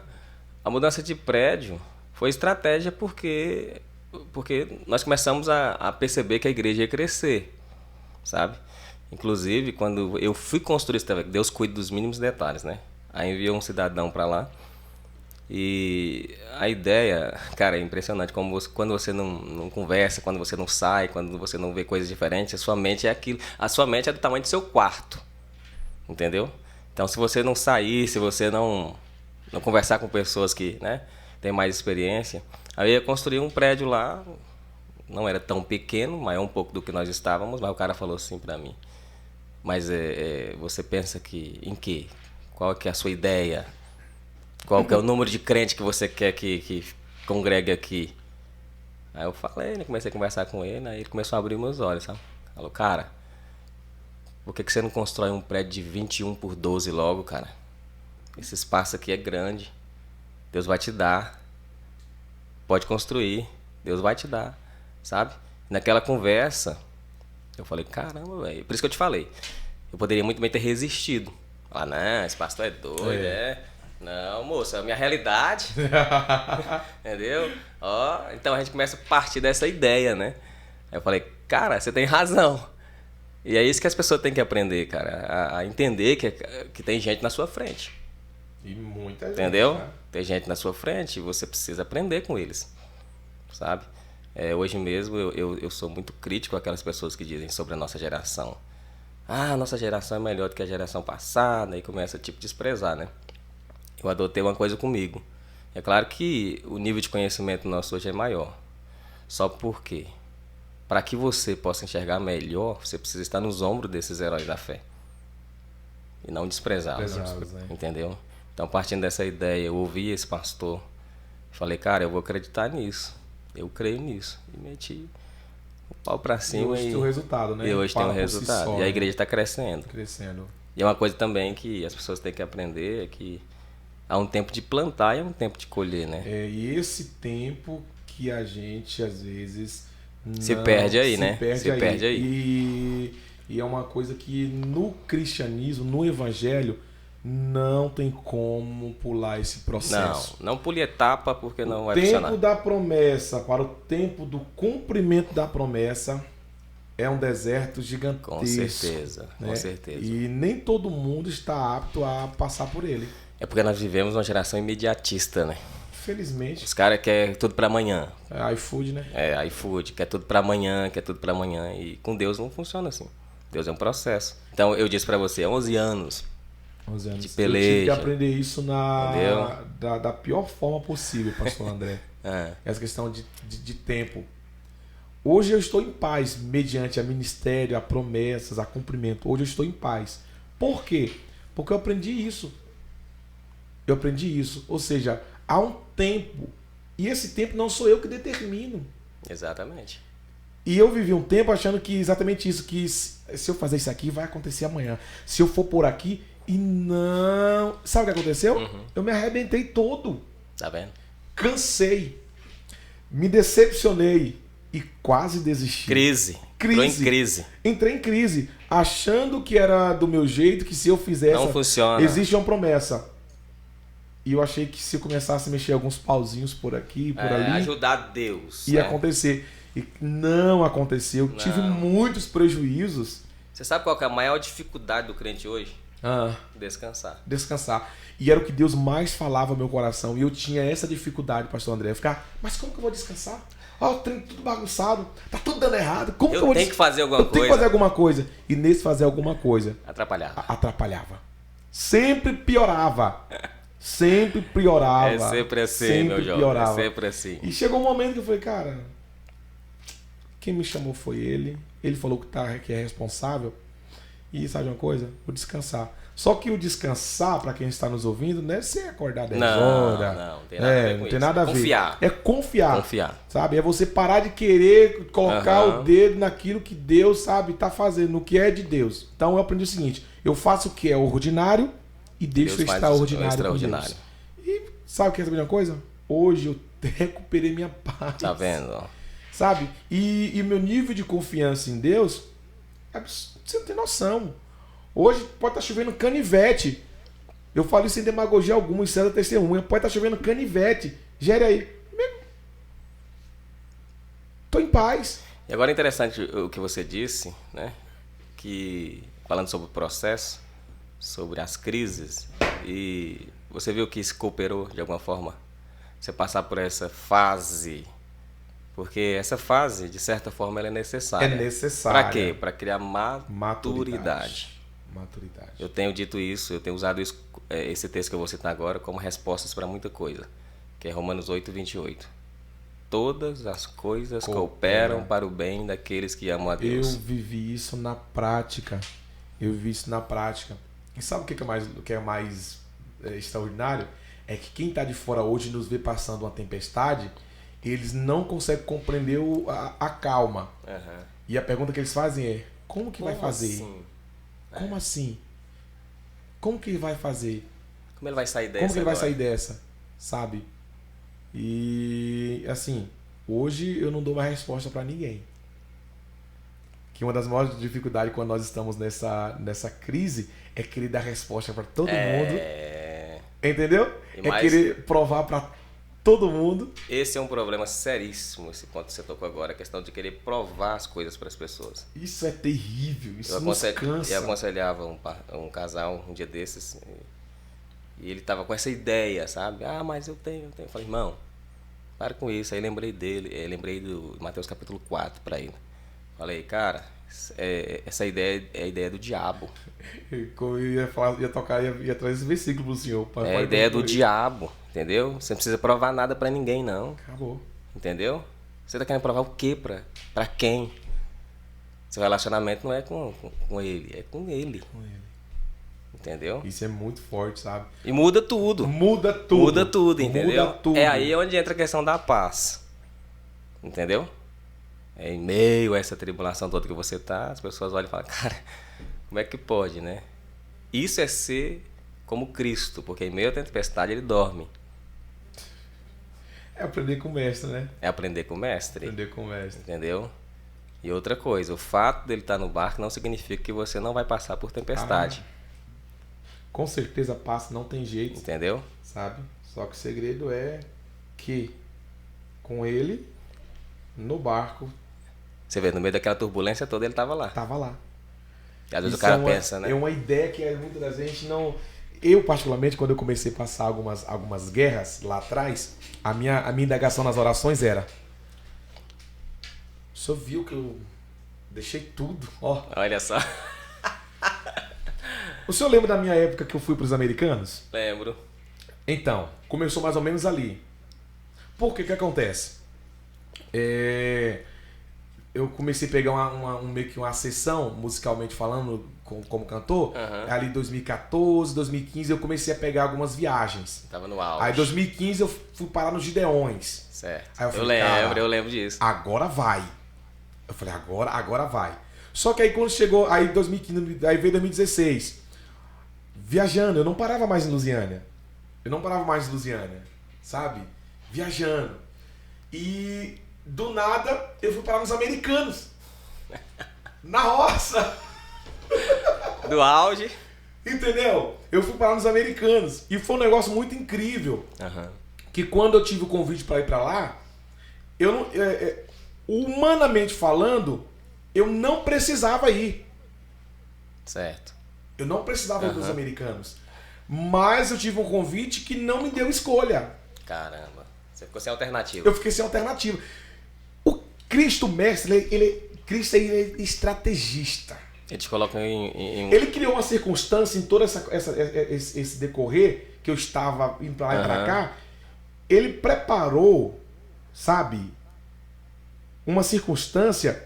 A mudança de prédio foi estratégia porque nós começamos a perceber que a igreja ia crescer, sabe? Inclusive, quando eu fui construir esse templo, Deus cuida dos mínimos detalhes, né? Aí enviou um cidadão para lá e a ideia, cara, é impressionante como quando você não conversa, quando você não sai, quando você não vê coisas diferentes, a sua mente é aquilo, a sua mente é do tamanho do seu quarto, entendeu? Então, se você não sair, se você não conversar com pessoas que, né, têm mais experiência, aí eu ia construir um prédio lá, não era tão pequeno, maior um pouco do que nós estávamos, mas o cara falou assim para mim, mas você pensa em quê? Qual que é a sua ideia? Qual que é o número de crente que você quer que congregue aqui? Aí eu falei, né, comecei a conversar com ele, aí ele começou a abrir meus olhos, sabe? Falou, cara, por que você não constrói um prédio de 21 por 12 logo, cara? Esse espaço aqui é grande. Deus vai te dar. Pode construir. Deus vai te dar. Sabe? Naquela conversa, eu falei, caramba, velho. Por isso que eu te falei. Eu poderia muito bem ter resistido. Falar, não, esse pastor é doido, Não, moça, é a minha realidade. Entendeu? Então a gente começa a partir dessa ideia, né? Aí eu falei, cara, você tem razão. E é isso que as pessoas têm que aprender, cara. A entender que tem gente na sua frente. E muita gente. Entendeu? Né? Tem gente na sua frente e você precisa aprender com eles. Sabe? Hoje mesmo eu sou muito crítico com aquelas pessoas que dizem sobre a nossa geração. Ah, a nossa geração é melhor do que a geração passada. E começa a desprezar, né? Eu adotei uma coisa comigo. É claro que o nível de conhecimento nosso hoje é maior. Só porque... Para que você possa enxergar melhor, você precisa estar nos ombros desses heróis da fé. E não desprezá-los. Né? Entendeu? Então, partindo dessa ideia, eu ouvi esse pastor. Falei, cara, eu vou acreditar nisso. Eu creio nisso. E meti o pau para cima. E hoje tem o resultado, né? E hoje tem o resultado. Si e a igreja está crescendo. E é uma coisa também que as pessoas têm que aprender, é que há um tempo de plantar e há um tempo de colher, né? E esse tempo que a gente, às vezes... Se perde aí, né? Se perde aí. E é uma coisa que no cristianismo, no evangelho, não tem como pular esse processo. Não pule etapa porque não vai funcionar. O tempo da promessa para o tempo do cumprimento da promessa é um deserto gigantesco. Com certeza, né? Com certeza. E nem todo mundo está apto a passar por ele. É porque nós vivemos uma geração imediatista, né? Felizmente. Os caras querem tudo pra amanhã. É iFood, né? iFood, quer tudo pra amanhã, quer tudo pra amanhã. E com Deus não funciona assim. Deus é um processo. Então eu disse pra você, 11 anos de peleja. Eu tive que aprender isso da pior forma possível, pastor André. Essa questão de tempo. Hoje eu estou em paz, mediante a ministério, a promessas, a cumprimento. Hoje eu estou em paz. Por quê? Porque eu aprendi isso. Ou seja, há um tempo. E esse tempo não sou eu que determino. Exatamente. E eu vivi um tempo achando que exatamente isso, que se eu fazer isso aqui, vai acontecer amanhã. Se eu for por aqui, e não... Sabe o que aconteceu? Eu me arrebentei todo. Tá vendo? Cansei. Me decepcionei. e quase desisti. Crise. Entrou em crise. Entrei em crise, achando que era do meu jeito, que se eu fizesse... Não funciona. Existe uma promessa. E eu achei que se eu começasse a mexer alguns pauzinhos por aqui, por ali... Ajudar Deus. Ia acontecer. E não aconteceu. Não. Tive muitos prejuízos. Você sabe qual que é a maior dificuldade do crente hoje? Descansar. Descansar. E era o que Deus mais falava no meu coração. E eu tinha essa dificuldade, pastor André. Eu ficar, mas como que eu vou descansar? Ó, o trem tudo bagunçado. Tá tudo dando errado. Como que eu vou tenho que fazer alguma coisa. Eu tenho que fazer alguma coisa. E nesse fazer alguma coisa... Atrapalhava. Sempre piorava. Sempre piorava. É sempre assim, meu jovem. Piorava. É sempre assim. E chegou um momento que eu falei, cara... Quem me chamou foi ele. Ele falou que é responsável. E sabe uma coisa? Vou descansar. Só que o descansar, para quem está nos ouvindo, não é você acordar 10 horas. Não tem nada a ver com não isso. tem nada a ver. Confiar. É confiar. Confiar. Sabe? É você parar de querer colocar o dedo naquilo que Deus, sabe, está fazendo, no que é de Deus. Então eu aprendi o seguinte, eu faço o que é ordinário e deixo o extraordinário com Deus. E sabe o que é a melhor coisa? Hoje eu recuperei minha paz. Tá vendo? Sabe? E meu nível de confiança em Deus, você não tem noção. Hoje pode estar chovendo canivete. Eu falo isso sem demagogia alguma, isso é da testemunha. Pode estar chovendo canivete. Gere aí. Tô em paz. E agora é interessante o que você disse, né? Que falando sobre o processo, sobre as crises, e você viu que isso cooperou de alguma forma? Você passar por essa fase, porque essa fase, de certa forma, ela é necessária. É necessária. Para quê? Para criar maturidade. Eu tenho dito isso, eu tenho usado isso, esse texto que eu vou citar agora como respostas para muita coisa, que é Romanos 8:28. Todas as coisas cooperam para o bem daqueles que amam a Deus. Eu vivi isso na prática. E sabe o que é mais extraordinário? É que quem está de fora hoje nos vê passando uma tempestade, eles não conseguem compreender a calma. Uhum. E a pergunta que eles fazem é, como que vai fazer? Assim? Como assim? Como que ele vai fazer? Como ele vai sair dessa? Como que ele vai sair dessa? Sabe? E assim, hoje eu não dou mais resposta para ninguém. Que uma das maiores dificuldades quando nós estamos nessa crise é querer dar resposta para todo mundo. Entendeu? Querer provar para todo mundo. Esse é um problema seríssimo, esse ponto que você tocou agora, a questão de querer provar as coisas para as pessoas. Isso é terrível, isso nos cansa. Eu aconselhava um casal um dia desses, e ele tava com essa ideia, sabe? Mas eu tenho. Eu falei, irmão, para com isso. Aí lembrei do Mateus capítulo 4 para ele. Falei, cara, essa ideia é a ideia do diabo. Eu ia trazer esse versículo pro senhor. É a ideia do diabo, entendeu? Você não precisa provar nada pra ninguém, não. Acabou. Entendeu? Você tá querendo provar o quê pra quem? Seu relacionamento não é com ele, é com ele. Entendeu? Isso é muito forte, sabe? E muda tudo. Muda tudo, entendeu? Muda tudo. É aí onde entra a questão da paz. Entendeu? Em meio a essa tribulação toda que você tá, as pessoas olham e falam, cara, como é que pode, né? Isso é ser como Cristo, porque em meio à tempestade ele dorme. É aprender com o mestre, né? É aprender com o mestre. Aprender com o mestre. Entendeu? E outra coisa, o fato dele estar no barco não significa que você não vai passar por tempestade. Com certeza passa, não tem jeito. Entendeu? Sabe? Só que o segredo é que com ele, no barco... Você vê, no meio daquela turbulência toda ele estava lá. Tava lá. E às vezes o cara pensa, né? É uma ideia que muitas das vezes a gente não... Eu, particularmente, quando eu comecei a passar algumas guerras lá atrás, a minha indagação nas orações era... O senhor viu que eu deixei tudo, ó. Olha só. O senhor lembra da minha época que eu fui para os americanos? Lembro. Então, começou mais ou menos ali. Por que acontece? Eu comecei a pegar meio que uma sessão, musicalmente falando, como cantor. Uhum. Ali em 2014, 2015, eu comecei a pegar algumas viagens. Tava no auge. Aí em 2015 eu fui parar nos Gideões. Certo. Aí eu falei, eu lembro disso. Agora vai. Eu falei, agora vai. Só que aí quando chegou, aí 2015, aí veio 2016. Viajando, eu não parava mais em Lusiânia. Sabe? Viajando. E do nada, eu fui parar nos Americanos. Na roça. Do auge. Entendeu? Eu fui parar nos Americanos. E foi um negócio muito incrível. Aham. Que quando eu tive o convite para ir para lá, eu não, humanamente falando, eu não precisava ir. Certo. Eu não precisava ir para os Americanos. Mas eu tive um convite que não me deu escolha. Caramba. Você ficou sem alternativa. Eu fiquei sem alternativa. O Cristo Mestre, Cristo ele é estrategista. Ele te coloca em Ele criou uma circunstância em todo esse decorrer que eu estava indo pra lá e pra cá. Ele preparou, sabe, uma circunstância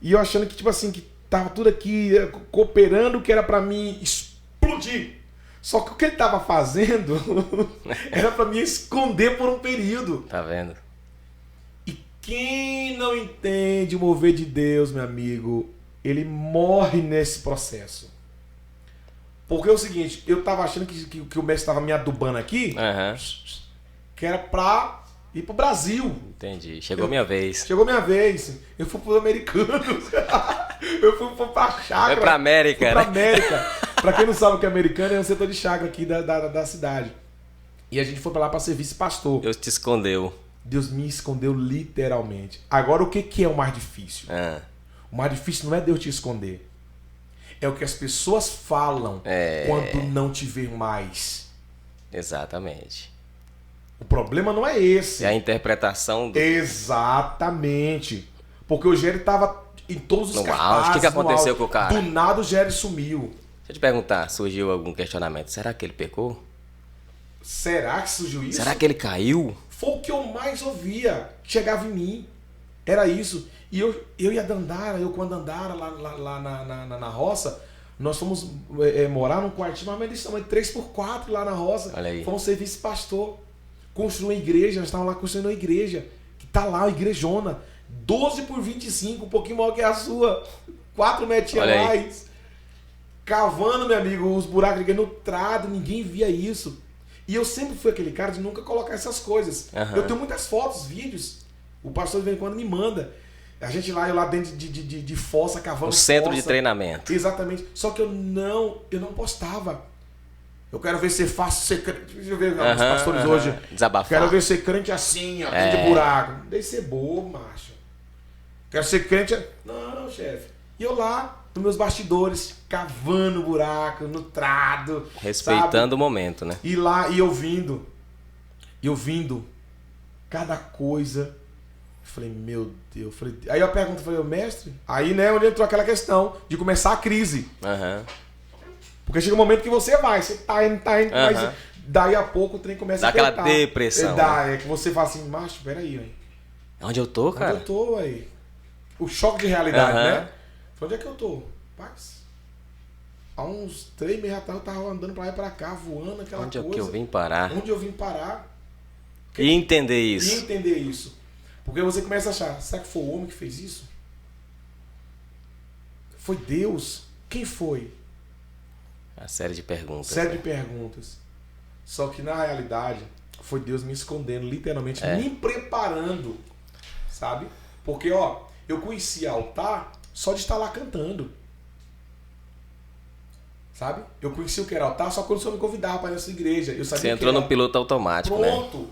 e eu achando que, tipo assim, que tava tudo aqui cooperando, que era pra mim explodir. Só que o que ele tava fazendo era pra mim esconder por um período. Tá vendo? E quem não entende o mover de Deus, meu amigo, ele morre nesse processo. Porque é o seguinte, eu tava achando que o mestre tava me adubando aqui, que era pra ir pro Brasil. Entendi. Chegou minha vez. Chegou minha vez. Eu fui pros americanos. Eu fui pra chácara. Foi pra América, fui pra né? América. Pra quem não sabe o que é americano, é um setor de chácara aqui da cidade. E a gente foi pra lá pra ser vice-pastor. Deus te escondeu. Deus me escondeu literalmente. Agora, o que é o mais difícil? O mais difícil não é Deus te esconder. É o que as pessoas falam quando não te ver mais. Exatamente. O problema não é esse. É a interpretação do... Exatamente. Porque o Géry tava em todos os No cartazes. auge. O que aconteceu no auge. com o cara? Do nada o Géry sumiu. Deixa eu te perguntar, surgiu algum questionamento. Será que ele pecou? Será que surgiu isso? Será que ele caiu? Foi o que eu mais ouvia. Que chegava em mim. Era isso. E eu e a Dandara, eu com a Dandara lá na roça, nós fomos morar num quartinho, mas eles são 3x4 lá na roça. Olha aí. Fomos ser vice-pastor. Construir uma igreja, nós estávamos lá construindo uma igreja. Que tá lá, uma igrejona. 12x25, um pouquinho maior que a sua. 4 metros a mais. Cavando, meu amigo, os buracos no trado, ninguém via isso. E eu sempre fui aquele cara de nunca colocar essas coisas. Eu tenho muitas fotos, vídeos. O pastor de vez em quando me manda. A gente lá, eu lá dentro de fossa, cavando O centro fossa. de treinamento. Exatamente. Só que eu não postava. Eu quero ver ser fácil ser crente. Deixa eu ver os pastores hoje. Desabafar. Quero ver ser crente assim, ó, dentro de buraco. Deixa ser bobo, macho. Quero ser crente. Não, chefe. E eu lá, nos meus bastidores, cavando buraco, no trado. Respeitando o momento, né? E lá, e ouvindo cada coisa. Eu falei, meu Deus. Aí eu pergunto, falei, mestre? Aí, né, onde entrou aquela questão de começar a crise. Porque chega um momento que você tá indo, mas daí a pouco o trem começa a apertar. Dá aquela depressão. É que você fala assim, macho, peraí, velho. Onde eu tô, cara? Onde eu tô, velho? O choque de realidade, né? Falei, onde é que eu tô? Paz. Há uns 3 meses atrás eu tava andando pra lá e pra cá, voando, aquela Onde coisa. Onde é que eu vim parar? Onde eu vim parar? E entender isso. E entender isso. Porque você começa a achar, será que foi o homem que fez isso? Foi Deus? Quem foi? A série de perguntas. Série de perguntas. Só que na realidade, foi Deus me escondendo, literalmente, me preparando. Sabe? Porque, ó, eu conheci altar só de estar lá cantando. Sabe? Eu conheci o que era altar só quando o senhor me convidava para ir nessa igreja. Eu sabia Você entrou no piloto automático, pronto. Né?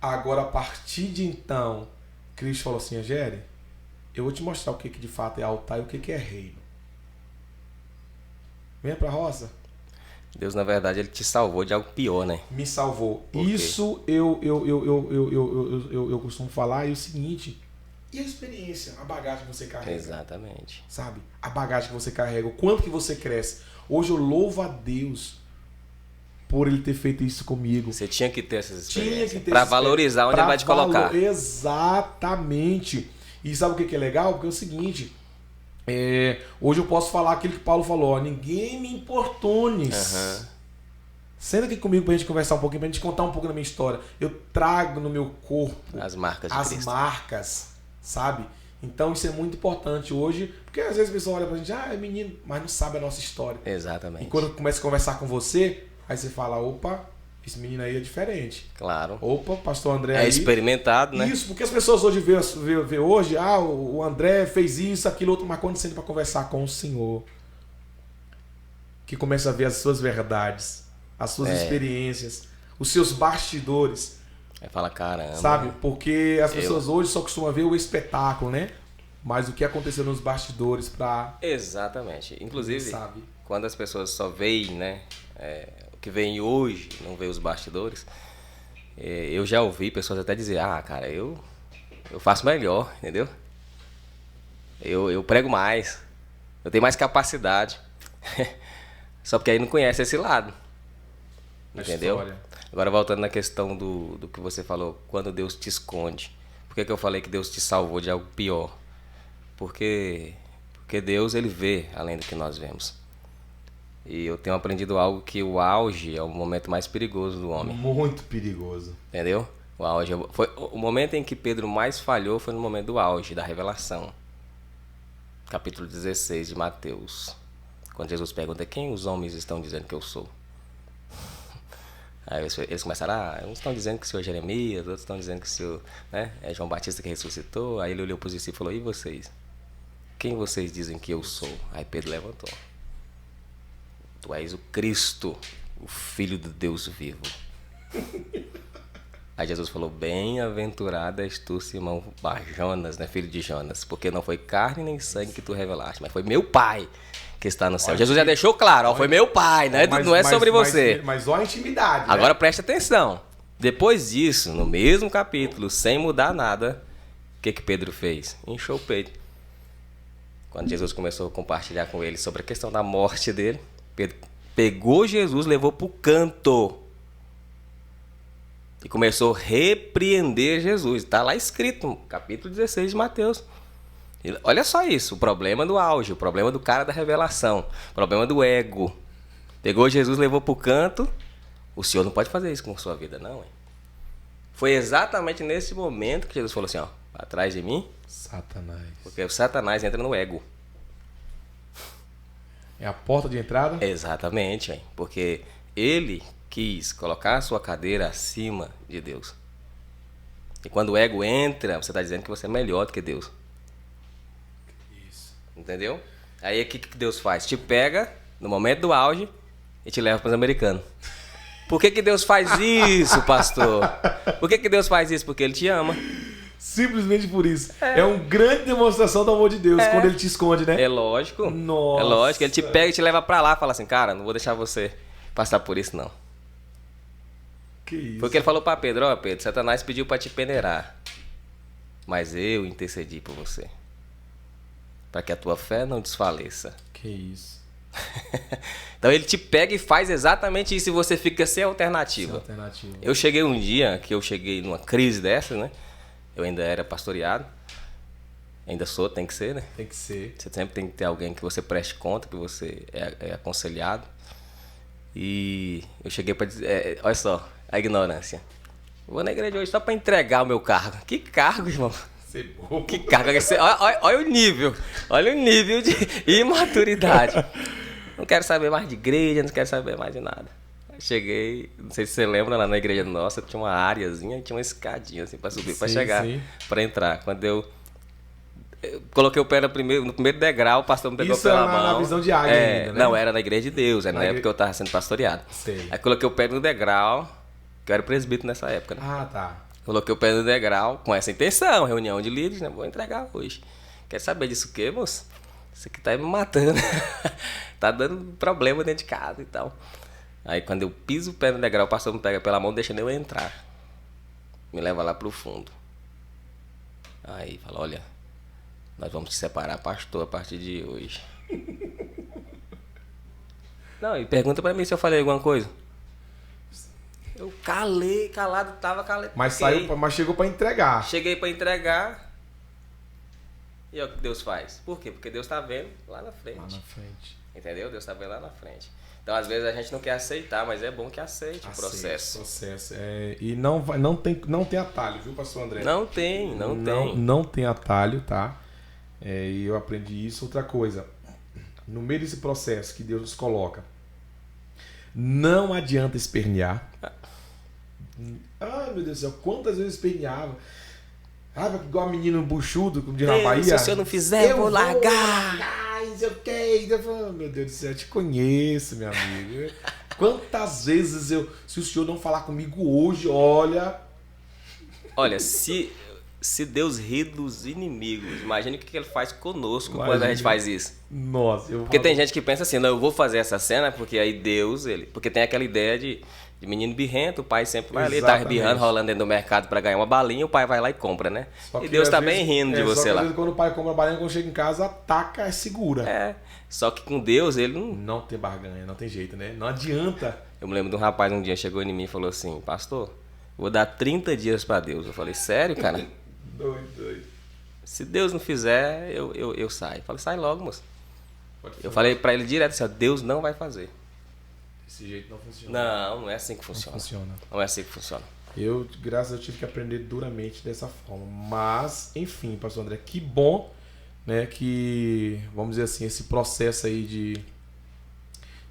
Agora, a partir de então, Cristo falou assim, Géry, eu vou te mostrar o que de fato é altar e o que é reino. Venha pra roça. Deus, na verdade, ele te salvou de algo pior, né? Me salvou. Isso eu costumo falar é o seguinte. E a experiência, a bagagem que você carrega. Exatamente. Sabe? A bagagem que você carrega, o quanto que você cresce. Hoje eu louvo a Deus por ele ter feito isso comigo. Você tinha que ter essas experiências. Tinha que ter pra valorizar onde ele vai te colocar. Exatamente. E sabe o que é legal? Porque é o seguinte. Hoje eu posso falar aquilo que Paulo falou. Ó, ninguém me importune. Senta aqui comigo pra gente conversar um pouquinho, pra gente contar um pouco da minha história. Eu trago no meu corpo as marcas de as Cristo. marcas, sabe? Então isso é muito importante hoje, porque às vezes a pessoa olha pra gente, é menino, mas não sabe a nossa história. Exatamente. E quando começa a conversar com você, aí você fala, opa, esse menino aí é diferente. Claro. Opa, pastor André É aí. experimentado, né? Isso, porque as pessoas hoje vê hoje, o André fez isso, aquilo, outro, mas quando senta para conversar com o Senhor, que começa a ver as suas verdades, as suas experiências, os seus bastidores. Aí fala, caramba. Sabe? Porque as pessoas hoje só costumam ver o espetáculo, né? Mas o que aconteceu nos bastidores pra... Exatamente. Inclusive, sabe? quando as pessoas só veem, né? O que vem hoje, não vê os bastidores. Eu já ouvi pessoas até dizer, cara, eu faço melhor, entendeu? Eu prego mais. Eu tenho mais capacidade. Só porque aí não conhece esse lado. Entendeu? História. Agora voltando na questão do que você falou, quando Deus te esconde. Por que eu falei que Deus te salvou de algo pior? Porque Deus, ele vê além do que nós vemos. E eu tenho aprendido algo, que o auge é o momento mais perigoso do homem. Muito perigoso. Entendeu? O auge foi o momento em que Pedro mais falhou, foi no momento do auge, da revelação. Capítulo 16 de Mateus. Quando Jesus pergunta, quem os homens estão dizendo que eu sou? Aí eles começaram, uns estão dizendo que o senhor é Jeremias, outros estão dizendo que o senhor, né, é João Batista que ressuscitou. Aí ele olhou para os discípulos e falou, e vocês? Quem vocês dizem que eu sou? Aí Pedro levantou. Tu és o Cristo, o Filho do Deus vivo. Aí Jesus falou, bem-aventurado és tu, Simão Bar-Jonas, né, filho de Jonas, porque não foi carne nem sangue que tu revelaste, mas foi meu Pai que está no céu. Jesus já deixou claro, foi meu Pai, né? Não é sobre você. Mas olha a intimidade. Agora preste atenção. Depois disso, no mesmo capítulo, sem mudar nada, o que Pedro fez? Inchou o peito. Quando Jesus começou a compartilhar com ele sobre a questão da morte dele, Pedro pegou Jesus, levou para o canto e começou a repreender Jesus. Está lá escrito no capítulo 16 de Mateus. Olha só isso, o problema do auge, o problema do cara da revelação, o problema do ego. Pegou Jesus, levou para o canto. O senhor não pode fazer isso com a sua vida, não. Hein? Foi exatamente nesse momento que Jesus falou assim, atrás de mim, Satanás. porque o Satanás entra no ego. É a porta de entrada? Exatamente, hein? Porque ele quis colocar a sua cadeira acima de Deus. E quando o ego entra, você está dizendo que você é melhor do que Deus. Isso. Entendeu? Aí o que Deus faz? Te pega no momento do auge e te leva para os americanos. Por que Deus faz isso, pastor? Por que Deus faz isso? Porque Ele te ama. Simplesmente por isso. É uma grande demonstração do amor de Deus quando Ele te esconde, né? É lógico. Nossa. É lógico. Ele te pega e te leva para lá e fala assim, cara, não vou deixar você passar por isso, não. Que isso. Foi o que ele falou para Pedro, Pedro, Satanás pediu para te peneirar, mas eu intercedi por você, para que a tua fé não desfaleça. Que isso. Então ele te pega e faz exatamente isso e você fica sem alternativa. Alternativa. Eu cheguei um dia que eu cheguei numa crise dessa, né? Eu ainda era pastoreado, ainda sou, tem que ser, né? Tem que ser. Você sempre tem que ter alguém que você preste conta, que você é aconselhado. E eu cheguei para dizer, olha só, a ignorância. Eu vou na igreja hoje só para entregar o meu cargo. Que cargo, irmão? Que cargo? Olha o nível de imaturidade. Não quero saber mais de igreja, não quero saber mais de nada. Eu cheguei, não sei se você lembra, lá na igreja nossa tinha uma áreazinha, tinha uma escadinha assim para subir, para chegar, para entrar. Quando eu coloquei o pé no primeiro degrau, o pastor me pegou pela mão. Isso na visão de águia ainda, né? Não, era na igreja de Deus, era na época que eu estava sendo pastoreado. Sei. Aí coloquei o pé no degrau, que eu era presbítero nessa época, né? Ah, tá. Coloquei o pé no degrau com essa intenção, reunião de líderes, né? Vou entregar hoje. Quer saber disso o quê, moço? Isso aqui tá me matando. Tá dando problema dentro de casa e tal. Aí quando eu piso o pé no degrau, o pastor me pega pela mão, deixando eu entrar. Me leva lá pro fundo. Aí fala, olha, nós vamos te separar, pastor, a partir de hoje. Não, e pergunta pra mim se eu falei alguma coisa. Eu calado. Mas saiu, mas chegou pra entregar. Cheguei pra entregar. E é o que Deus faz. Por quê? Porque Deus tá vendo lá na frente. Lá na frente. Entendeu? Deus tá vendo lá na frente. Então, às vezes, a gente não quer aceitar, mas é bom que aceite o processo. E não tem atalho, viu, pastor André? Não tem. Não tem atalho, tá? E eu aprendi isso. Outra coisa, no meio desse processo que Deus nos coloca, não adianta espernear. Ai, meu Deus do céu, quantas vezes esperneava. Ah, igual menino buchudo, como diz na Deus, Bahia. se o senhor não fizer, eu vou largar. Não sei o quê. Eu falo, meu Deus do céu, eu te conheço, meu amigo. Quantas vezes se o senhor não falar comigo hoje, olha... Olha, se Deus ri dos inimigos, imagine o que ele faz conosco quando a Imagine. gente faz isso. Nossa, eu Porque falo- tem gente que pensa assim, não, eu vou fazer essa cena porque aí Deus, porque tem aquela ideia de menino birrento, o pai sempre vai ali, tá Exatamente. birrando, rolando dentro do mercado pra ganhar uma balinha, o pai vai lá e compra, né? Só E que Deus às tá vezes- bem rindo de só você que às lá. vezes quando o pai compra a balinha, quando chega em casa, ataca, é segura. É, só que com Deus ele não... Não tem barganha, não tem jeito, né? Não adianta. Eu me lembro de um rapaz um dia chegou em mim e falou assim, pastor, vou dar 30 dias pra Deus. Eu falei, sério, cara? Doido. Se Deus não fizer, eu saio. Eu falei, sai logo, moço. Pode Eu falar. falei pra ele direto assim, ó, Deus não vai fazer. Desse jeito não funciona. Não é assim que funciona. Não funciona. Não é assim que funciona. Eu, graças a Deus, tive que aprender duramente dessa forma. Mas, enfim, pastor André, que bom, né, que, vamos dizer assim, esse processo aí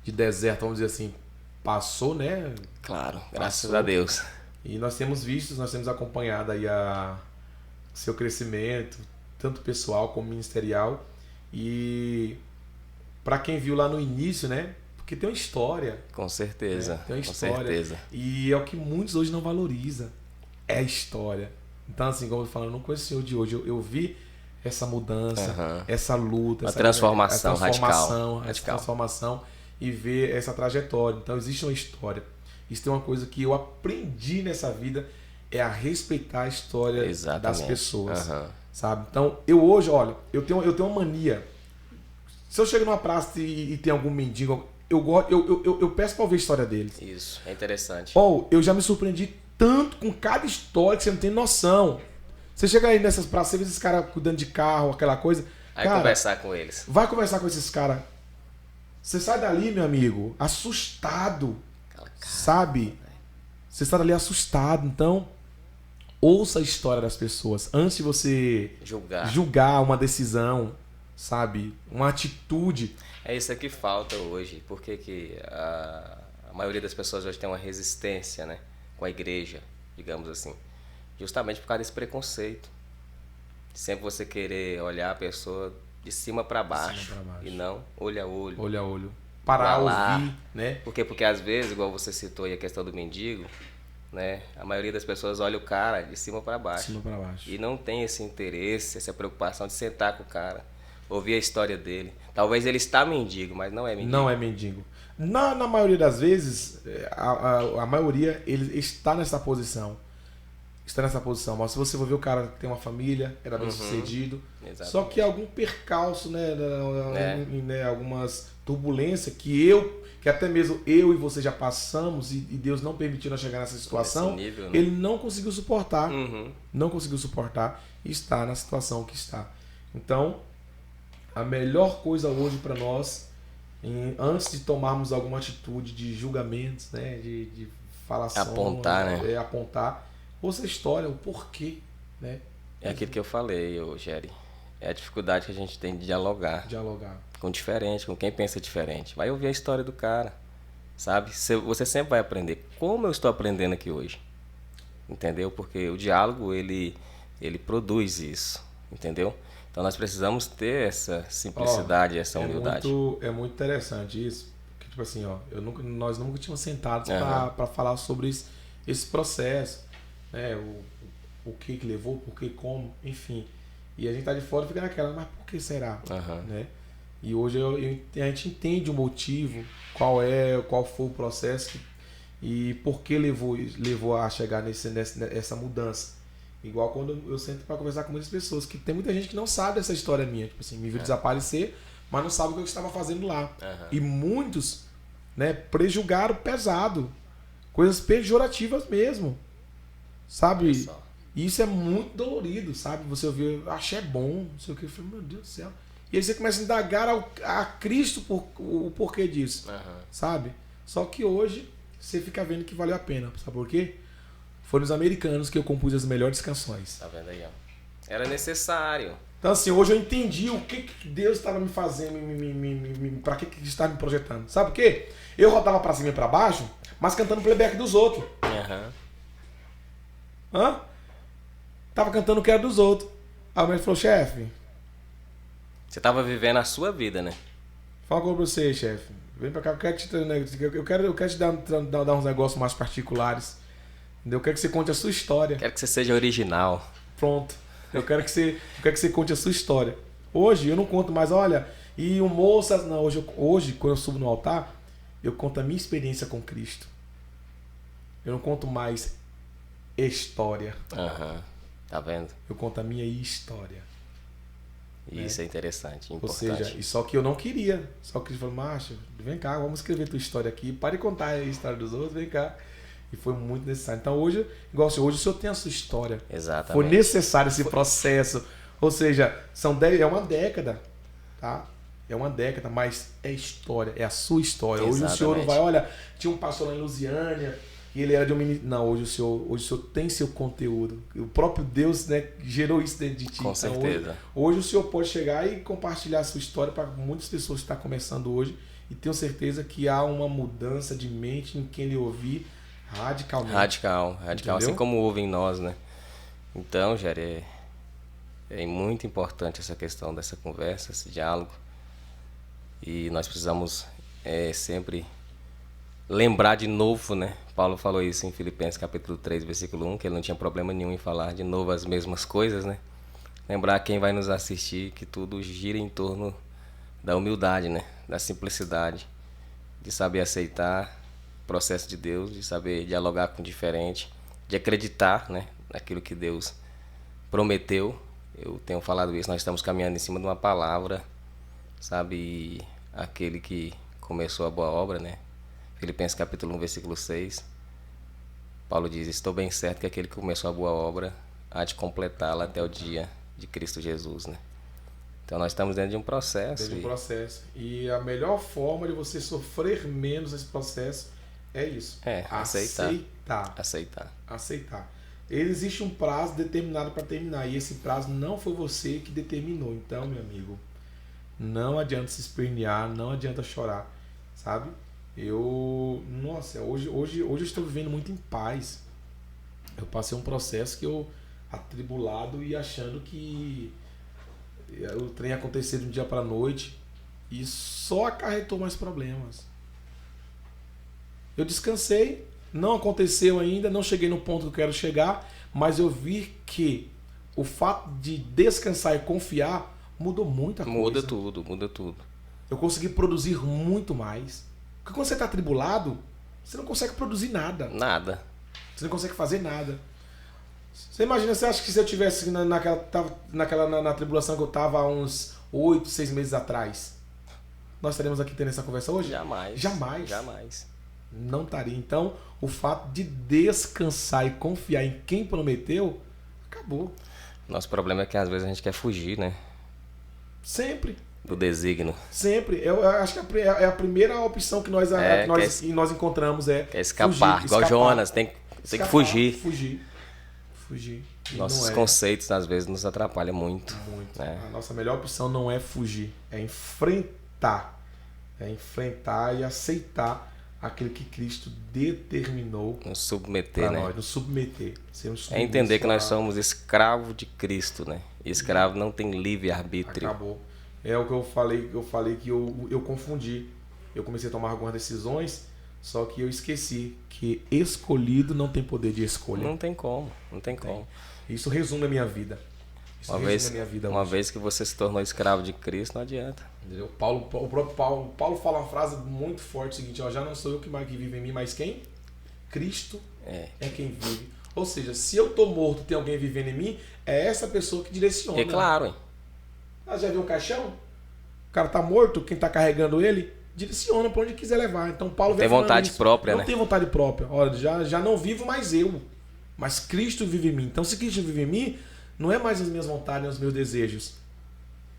de deserto, vamos dizer assim, passou, né? Claro, graças Passou. a Deus. E nós temos visto, nós temos acompanhado aí seu crescimento, tanto pessoal como ministerial. E para quem viu lá no início, né? Porque tem uma história. Com certeza. Tem uma Com história. certeza. E é o que muitos hoje não valorizam. É a história. Então, assim, como eu falo, eu não conheço o senhor de hoje. Eu vi essa mudança, Aham. essa luta, Uma essa transformação essa radical. transformação e ver essa trajetória. Então, existe uma história. Isso tem uma coisa que eu aprendi nessa vida, é a respeitar a história Exatamente. das pessoas. Aham. Sabe? Então, eu hoje, olha, eu tenho uma mania. Se eu chego numa praça e tem algum mendigo, eu peço pra ouvir a história deles. Isso, é interessante. Eu já me surpreendi tanto com cada história que você não tem noção. Você chega aí nessas praças, você vê esses caras cuidando de carro, aquela coisa. Aí cara, conversar com eles. vai conversar com esses caras. Você sai dali, meu amigo, assustado. Aquela cara, Sabe? Você está ali assustado. Então, ouça a história das pessoas antes de você julgar uma decisão, sabe? Uma atitude. É isso que falta hoje. Por que que a maioria das pessoas hoje tem uma resistência, né, com a igreja, digamos assim? Justamente por causa desse preconceito. Sempre você querer olhar a pessoa de cima para baixo, pra baixo. e não olho a olho. Olho a olho. Parar, Vai lá. ouvir, né? Porque às vezes, igual você citou aí a questão do mendigo, né, a maioria das pessoas olha o cara de cima para De baixo. cima pra baixo. E não tem esse interesse, essa preocupação de sentar com o cara, ouvir a história dele. Talvez ele está mendigo, mas não é mendigo. Não é mendigo. Na maioria das vezes, a maioria ele está nessa posição. Está nessa posição. Mas se você for ver, o cara tem uma família, era bem sucedido. Exatamente. Só que algum percalço, né? É. Né, algumas turbulências que até mesmo eu e você já passamos e Deus não permitiu nós chegar nessa situação, Nesse nível, né? ele não conseguiu suportar. Uhum. Não conseguiu suportar e está na situação que está. Então, a melhor coisa hoje para nós, antes de tomarmos alguma atitude de julgamentos, né, de falação, Apontar, né? Apontar, ouça a história, o porquê, né? É aquilo que eu falei, Géry. É a dificuldade que a gente tem de dialogar Dialogar. com diferente, com quem pensa diferente. Vai ouvir a história do cara, sabe? Você sempre vai aprender. Como eu estou aprendendo aqui hoje? Entendeu? Porque o diálogo, ele produz isso, entendeu? Então nós precisamos ter essa simplicidade, essa humildade. É muito interessante isso, porque tipo assim, nós nunca tínhamos sentados Aham. para falar sobre esse processo, né? O que levou, por que, como, enfim. E a gente tá de fora e fica naquela, mas por que será? Aham. Né? E hoje a gente entende o motivo, qual foi o processo e por que levou a chegar nessa mudança. Igual quando eu sento para conversar com muitas pessoas, que tem muita gente que não sabe essa história minha, tipo assim, me viu desaparecer, mas não sabe o que eu estava fazendo lá. Aham. E muitos, né, prejulgaram pesado, coisas pejorativas mesmo, sabe? Olha só. E isso é muito dolorido, sabe? Você ouvir, achei bom, não sei o que, eu falei, meu Deus do céu. E aí você começa a indagar a Cristo o porquê disso, Aham. sabe? Só que hoje você fica vendo que valeu a pena, sabe por quê? Foram os americanos que eu compus as melhores canções. Tá vendo aí, ó? Era necessário. Então assim, hoje eu entendi o que Deus estava me fazendo, pra que estava me projetando. Sabe por quê? Eu rodava pra cima e pra baixo, mas cantando playback dos outros. Aham. Hã? Tava cantando o que era dos outros. Aí o médico falou, chefe, Você tava vivendo a sua vida, né? fala com você, chefe. Vem pra cá, eu quero te dar uns negócios mais particulares. Entendeu? Eu quero que você conte a sua história. Quero que você seja original. Pronto. Eu quero que você conte a sua história. Hoje eu não conto mais, olha, e o moço. Não, hoje, quando eu subo no altar, eu conto a minha experiência com Cristo. Eu não conto mais história. Aham. Tá vendo? Eu conto a minha história. E isso é interessante, Ou importante. seja, e só que eu não queria. Só que ele falou, macho, vem cá, vamos escrever tua história aqui. Para de contar a história dos outros, vem cá. E foi muito necessário. Então hoje, igual assim, hoje o senhor tem a sua história. Exatamente. Foi necessário esse processo. Ou seja, é uma década. Tá? É uma década, mas é história, é a sua história. Hoje o senhor não vai, olha, tinha um pastor lá em Lusiânia, e ele era de um ministério. Não, hoje o senhor tem seu conteúdo. O próprio Deus, né, gerou isso dentro de ti. Com certeza. Hoje o senhor pode chegar e compartilhar a sua história para muitas pessoas que estão começando hoje. E tenho certeza que há uma mudança de mente em quem lhe ouvir radicalmente. Radical, Entendeu? assim como houve em nós, né? Então, Jair, é muito importante essa questão dessa conversa, esse diálogo. E nós precisamos sempre lembrar de novo, né? Paulo falou isso em Filipenses capítulo 3, versículo 1, que ele não tinha problema nenhum em falar de novo as mesmas coisas, né? Lembrar quem vai nos assistir que tudo gira em torno da humildade, né? Da simplicidade, de saber aceitar o processo de Deus, de saber dialogar com o diferente, de acreditar, né? Naquilo que Deus prometeu. Eu tenho falado isso, nós estamos caminhando em cima de uma palavra, sabe? E aquele que começou a boa obra, né? Filipenses capítulo 1, versículo 6. Paulo diz, estou bem certo que aquele que começou a boa obra há de completá-la até o dia de Cristo Jesus, né? Então nós estamos dentro de um processo. Dentro de um processo. E a melhor forma de você sofrer menos esse processo é isso. Aceitar. Existe um prazo determinado para terminar. E esse prazo não foi você que determinou. Então, meu amigo, não adianta se espernear, não adianta chorar, sabe? Hoje eu estou vivendo muito em paz. Eu passei um processo que eu atribulado e achando que o trem ia acontecer de um dia para a noite e só acarretou mais problemas. Eu descansei, não aconteceu ainda, não cheguei no ponto que eu quero chegar, mas eu vi que o fato de descansar e confiar mudou muita coisa. Muda tudo. Eu consegui produzir muito mais. Porque quando você está atribulado, você não consegue produzir nada. Nada. Você não consegue fazer nada. Você imagina, você acha que se eu tivesse na tribulação que eu estava há uns 8, 6 meses atrás, nós estaríamos aqui tendo essa conversa hoje? Jamais. Não estaria. Então, o fato de descansar e confiar em quem prometeu, acabou. Nosso problema é que às vezes a gente quer fugir, né? Sempre. Do desígnio. Sempre. Eu acho que é a primeira opção que nós encontramos. Quer escapar. Fugir, igual Jonas, tem que fugir. Fugir. Nossos conceitos às vezes nos atrapalham muito. Né? A nossa melhor opção não é fugir, é enfrentar. É enfrentar e aceitar aquilo que Cristo determinou. Nos submeter, né? Nós, nos submeter. É entender que nós somos escravos de Cristo, né? E escravo não tem livre-arbítrio. Acabou. É o que eu falei que eu confundi. Eu comecei a tomar algumas decisões, só que eu esqueci que escolhido não tem poder de escolha. Não tem como. Isso resume a minha vida. Uma vez que você se tornou escravo de Cristo, não adianta. Entendeu? O próprio Paulo fala uma frase muito forte, o seguinte, ó, já não sou eu que vive em mim, mas quem? Cristo é quem vive. Ou seja, se eu tô morto e tem alguém vivendo em mim, é essa pessoa que direciona. É claro, hein? Já viu um caixão? O cara tá morto, quem tá carregando ele, direciona para onde quiser levar. Então Paulo tem vontade própria, né? Não tem vontade própria. Olha, já não vivo mais eu, mas Cristo vive em mim. Então se Cristo vive em mim, não é mais as minhas vontades, os meus desejos.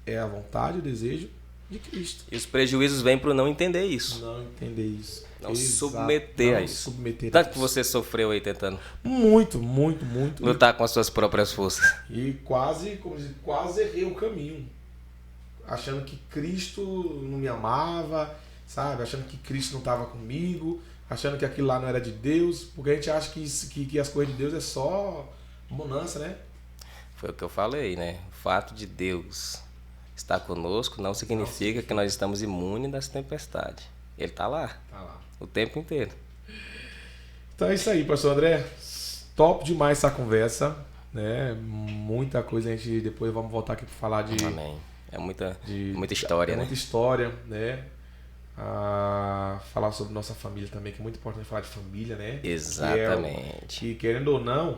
É a vontade, o desejo de Cristo. E os prejuízos vêm por não entender isso. Não entender isso. Não submeter a isso. Tanto que você sofreu aí tentando. Muito. Lutar com as suas próprias forças. E quase errei o caminho. Achando que Cristo não me amava, sabe? Achando que Cristo não estava comigo. achando que aquilo lá não era de Deus, porque a gente acha que as coisas de Deus é só bonança, né? Foi o que eu falei, né? O fato de Deus estar conosco não significa que nós estamos imunes das tempestades. Ele está lá. Tá lá. O tempo inteiro. Então é isso aí, pastor André. Top demais essa conversa, né? Muita coisa, a gente depois vamos voltar aqui para falar de... Amém. É muita história, né? Muita história, né? Falar sobre nossa família também, que é muito importante falar de família, né? Exatamente. Que querendo ou não...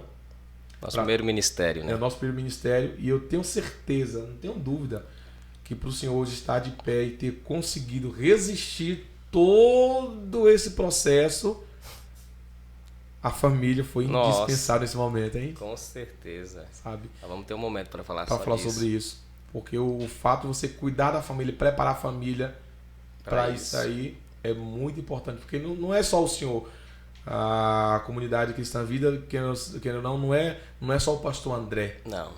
Nosso primeiro ministério, né? É o nosso primeiro ministério, e eu tenho certeza, não tenho dúvida, que para o senhor hoje estar de pé e ter conseguido resistir todo esse processo, a família foi indispensável nesse momento, hein? Com certeza. Sabe? Então, vamos ter um momento para falar sobre isso. Porque o fato de você cuidar da família, preparar a família para isso aí é muito importante. Porque não é só o senhor. A comunidade Cristã Vida, não é só o pastor André. Não.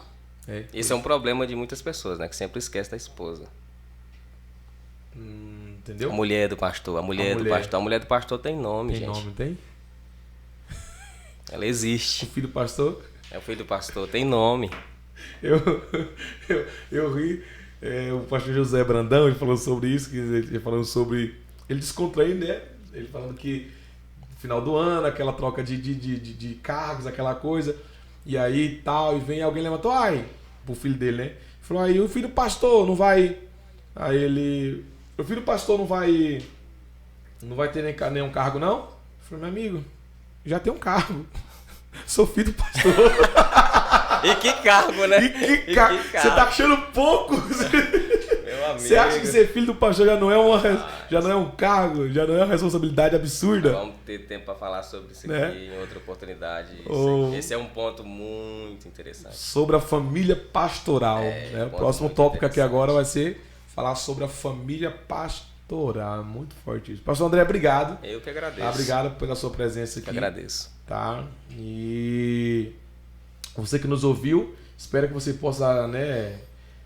Esse é um problema de muitas pessoas, né? Que sempre esquece da esposa. Entendeu? A mulher do pastor. A mulher do pastor tem nome, tem gente. Tem nome, tem? Ela existe. O filho do pastor? É o filho do pastor, tem nome. Eu ri. O pastor José Brandão, ele falou sobre isso, ele descontraindo, né? Ele falando que no final do ano, aquela troca de cargos, aquela coisa, e aí tal, e vem alguém levantou, pro filho dele, né? Falou, aí o filho do pastor não vai. Aí ele. O filho do pastor não vai ter nenhum cargo, não? Eu falei, meu amigo, já tem um cargo. Sou filho do pastor. E que cargo, né? Você tá achando pouco? Meu amigo. Você acha que ser filho do pastor já não é um cargo, já não é uma responsabilidade absurda? Vamos ter tempo para falar sobre isso aqui, né? Em outra oportunidade. Esse é um ponto muito interessante. Sobre a família pastoral. Né? O próximo tópico aqui agora vai ser falar sobre a família pastoral. Muito forte isso. Pastor André, obrigado. Eu que agradeço. Obrigado pela sua presença aqui. Eu agradeço. Tá? E você que nos ouviu, espero que você possa, né,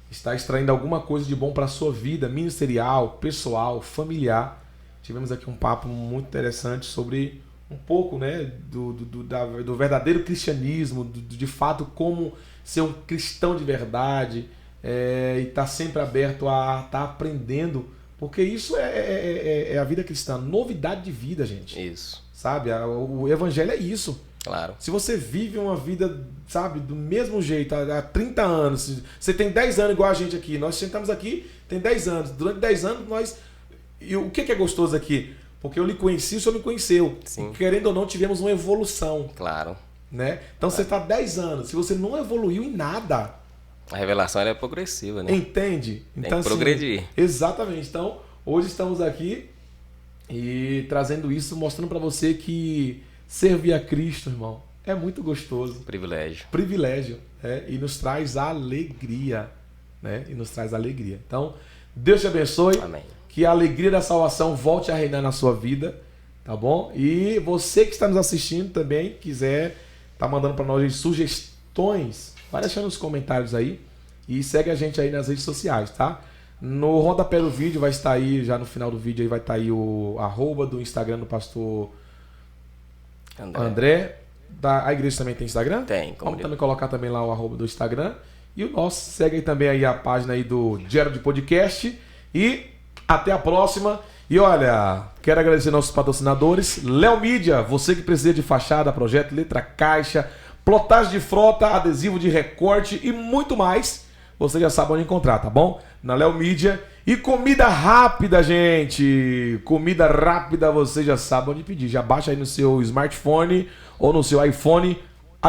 estar extraindo alguma coisa de bom para a sua vida ministerial, pessoal, familiar. Tivemos aqui um papo muito interessante sobre um pouco, né, do verdadeiro cristianismo, de fato como ser um cristão de verdade, e estar sempre aberto a estar aprendendo, porque isso é a vida cristã, novidade de vida, gente. Isso. Sabe? O evangelho é isso. Claro. Se você vive uma vida, sabe, do mesmo jeito, há 30 anos, você tem 10 anos igual a gente aqui, nós sentamos aqui, tem 10 anos, durante 10 anos e o que é gostoso aqui? Porque eu lhe conheci, o senhor me conheceu. Sim. Querendo ou não, tivemos uma evolução. Claro. Né? Então você está 10 anos, se você não evoluiu em nada... A revelação ela é progressiva, né? Entende? Então, tem que progredir. Assim, exatamente. Então, hoje estamos aqui e trazendo isso, mostrando para você que servir a Cristo, irmão, é muito gostoso. Privilégio. E nos traz alegria. Né? Então, Deus te abençoe. Amém. Que a alegria da salvação volte a reinar na sua vida. Tá bom? E você que está nos assistindo também, quiser tá mandando para nós sugestões, vai deixando nos comentários aí. E segue a gente aí nas redes sociais, tá? No rodapé do vídeo vai estar aí, já no final do vídeo aí vai estar aí o @ do Instagram do pastor André. A igreja também tem Instagram? Tem. Vamos também colocar também lá o @ do Instagram. E o nosso, segue aí também aí a página aí do Diário de Podcast. E até a próxima. E olha, quero agradecer nossos patrocinadores. Léo Mídia, você que precisa de fachada, projeto, letra caixa, plotagem de frota, adesivo de recorte e muito mais. Você já sabe onde encontrar, tá bom? Na Léo Mídia. E comida rápida, gente. Comida rápida, você já sabe onde pedir. Já baixa aí no seu smartphone ou no seu iPhone,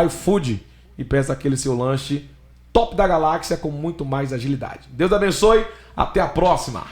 iFood. E peça aquele seu lanche top da galáxia com muito mais agilidade. Deus abençoe. Até a próxima.